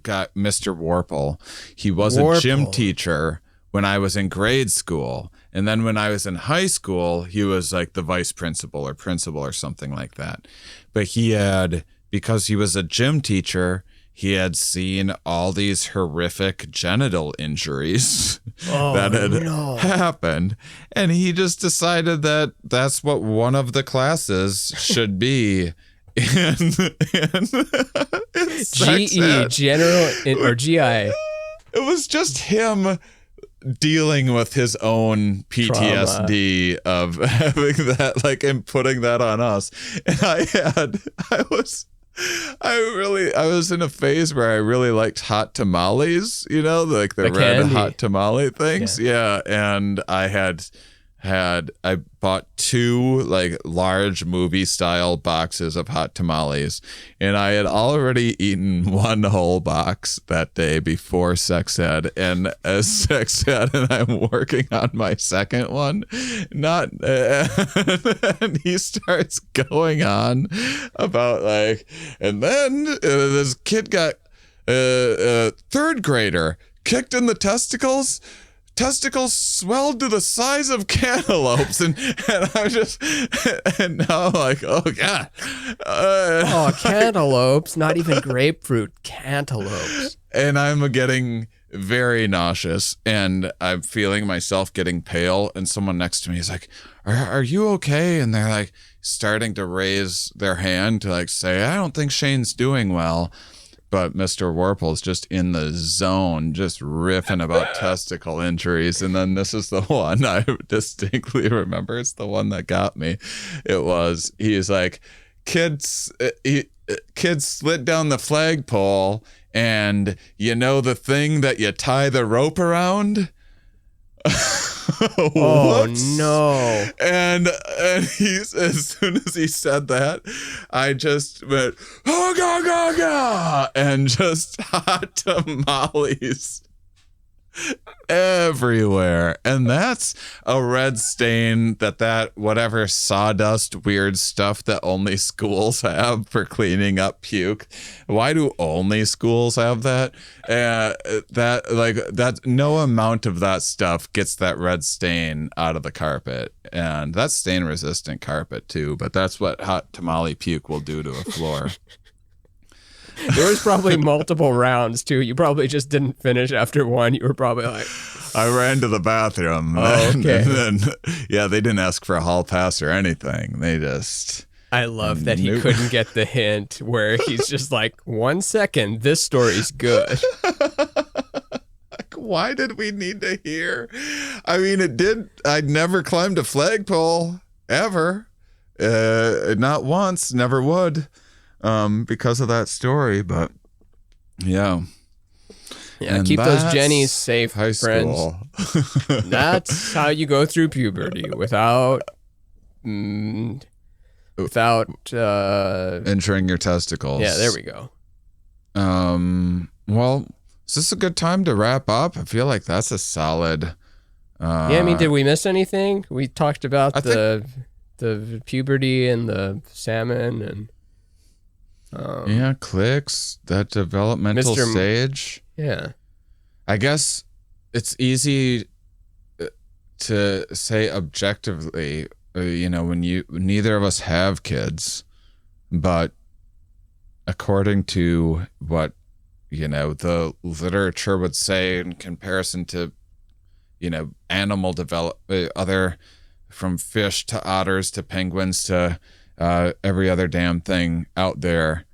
guy, Mr. Warple. He was a gym teacher when I was in grade school. And then when I was in high school, he was like the vice principal or something like that. But he had, because he was a gym teacher, he had seen all these horrific genital injuries that had happened. And he just decided that that's what one of the classes should be. And GE, general, or GI. It was just him dealing with his own PTSD of having that, like, and putting that on us. And I was in a phase where I really liked hot tamales, you know, like the red candy. Hot tamale things. Yeah. And I bought 2 like large movie style boxes of hot tamales, and I had already eaten 1 whole box that day before sex ed. And as sex ed, and I'm working on my second one, and he starts going on about like, and then this kid got third grader kicked in the testicles swelled to the size of cantaloupes, and I'm just, and now I'm like, oh god, cantaloupes, not even grapefruit, cantaloupes, and I'm getting very nauseous, and I'm feeling myself getting pale, and someone next to me is like, are you okay? And they're like starting to raise their hand to like say, I don't think Shane's doing well. But Mr. Warple's just in the zone, just riffing about testicle injuries. And then this is the one I distinctly remember. It's the one that got me. He's like, kids slid down the flagpole, and you know the thing that you tie the rope around? Oh no. And he's, as soon as he said that, I just went, oh ga ga ga, and just hot tamales everywhere. And that's a red stain that whatever sawdust weird stuff that only schools have for cleaning up puke. Why do only schools have that? That no amount of that stuff gets that red stain out of the carpet. And that's stain resistant carpet too, but that's what hot tamale puke will do to a floor. There was probably multiple rounds too. You probably just didn't finish after one. You were probably like, I ran to the bathroom. Oh, okay. And then, they didn't ask for a hall pass or anything. They just. I love that he couldn't get the hint where he's just like, 1 second, this story's good. Like, why did we need to hear? I mean, I'd never climbed a flagpole ever. Not once, never would. Because of that story, but yeah, and keep those Jennies safe, high friends. School. That's how you go through puberty without injuring your testicles. Yeah, there we go. Well, is this a good time to wrap up? I feel like that's a solid. I mean, did we miss anything? We talked about the puberty and the salmon and. Clicks, that developmental stage. Yeah. I guess it's easy to say objectively, when neither of us have kids, but according to what, the literature would say in comparison to, animal other, from fish to otters to penguins to every other damn thing out there,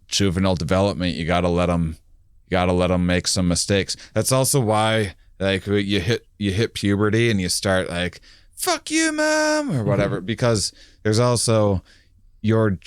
juvenile development, you gotta let them make some mistakes. That's also why, like, you hit puberty and you start like, fuck you, mom, or whatever, because there's also, you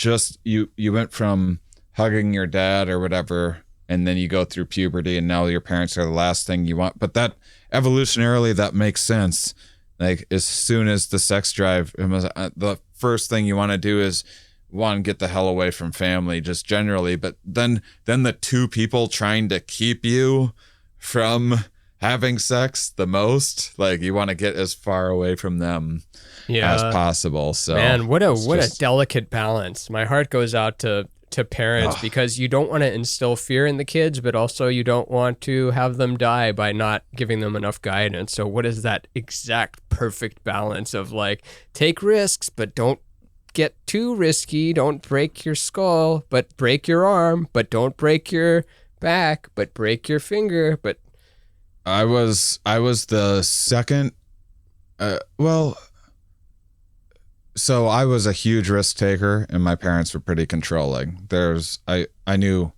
went from hugging your dad or whatever, and then you go through puberty and now your parents are the last thing you want. But that evolutionarily, that makes sense. Like, as soon as the sex drive, the first thing you want to do is, one, get the hell away from family, just generally, but then the two people trying to keep you from having sex the most, like, you want to get as far away from them as possible. So, man, what a delicate balance. My heart goes out to parents, because you don't want to instill fear in the kids, but also you don't want to have them die by not giving them enough guidance. So what is that exact perfect balance of, like, take risks, but don't get too risky, don't break your skull, but break your arm, but don't break your back, but break your finger. But I was the second, so I was a huge risk taker and my parents were pretty controlling. I knew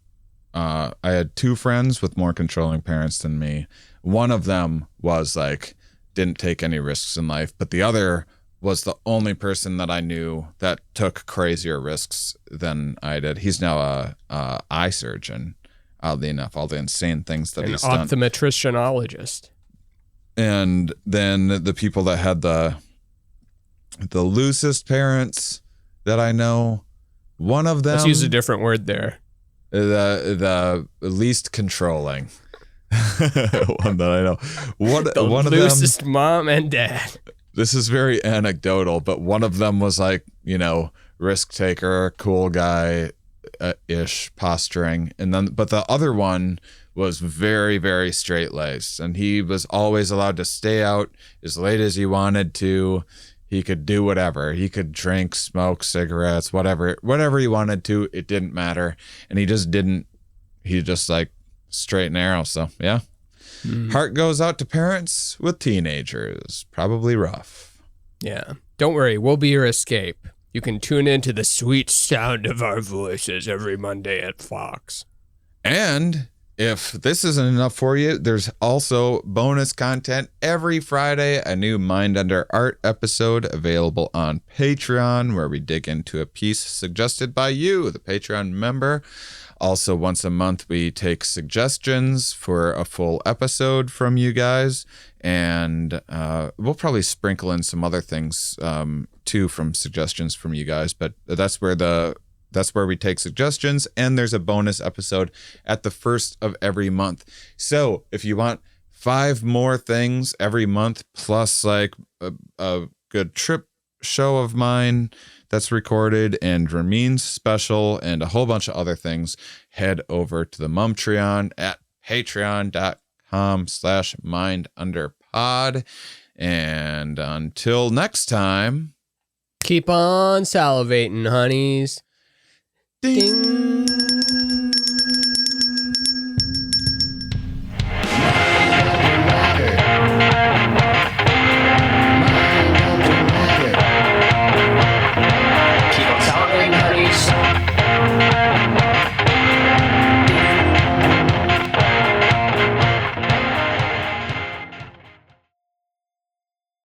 I had two friends with more controlling parents than me. One of them was like, didn't take any risks in life, but the other was the only person that I knew that took crazier risks than I did. He's now a eye surgeon, oddly enough, all the insane things that he's done. An optometricianologist. And then the people that had the loosest parents that I know, one of them... Let's use a different word there. The least controlling one that I know. One of them, loosest mom and dad. This is very anecdotal, but one of them was like, risk taker, cool guy ish, posturing. But the other one was very, very straight laced, and he was always allowed to stay out as late as he wanted to. He could do whatever. He could drink, smoke cigarettes, whatever he wanted to. It didn't matter. And he just didn't. He just like straight and narrow. So yeah. Heart goes out to parents with teenagers. Probably rough. Yeah. Don't worry. We'll be your escape. You can tune into the sweet sound of our voices every Monday at Fox. And if this isn't enough for you, there's also bonus content every Friday, a new Mind Under Art episode available on Patreon, where we dig into a piece suggested by you, the Patreon member. Also, once a month, we take suggestions for a full episode from you guys, and we'll probably sprinkle in some other things too from suggestions from you guys. But that's where we take suggestions, and there's a bonus episode at the first of every month. So if you want 5 more things every month, plus like a good trip show of mine that's recorded, and Ramin's special, and a whole bunch of other things, head over to the Mumtreon at patreon.com/mindunderpod. And until next time, keep on salivating, honeys. Ding.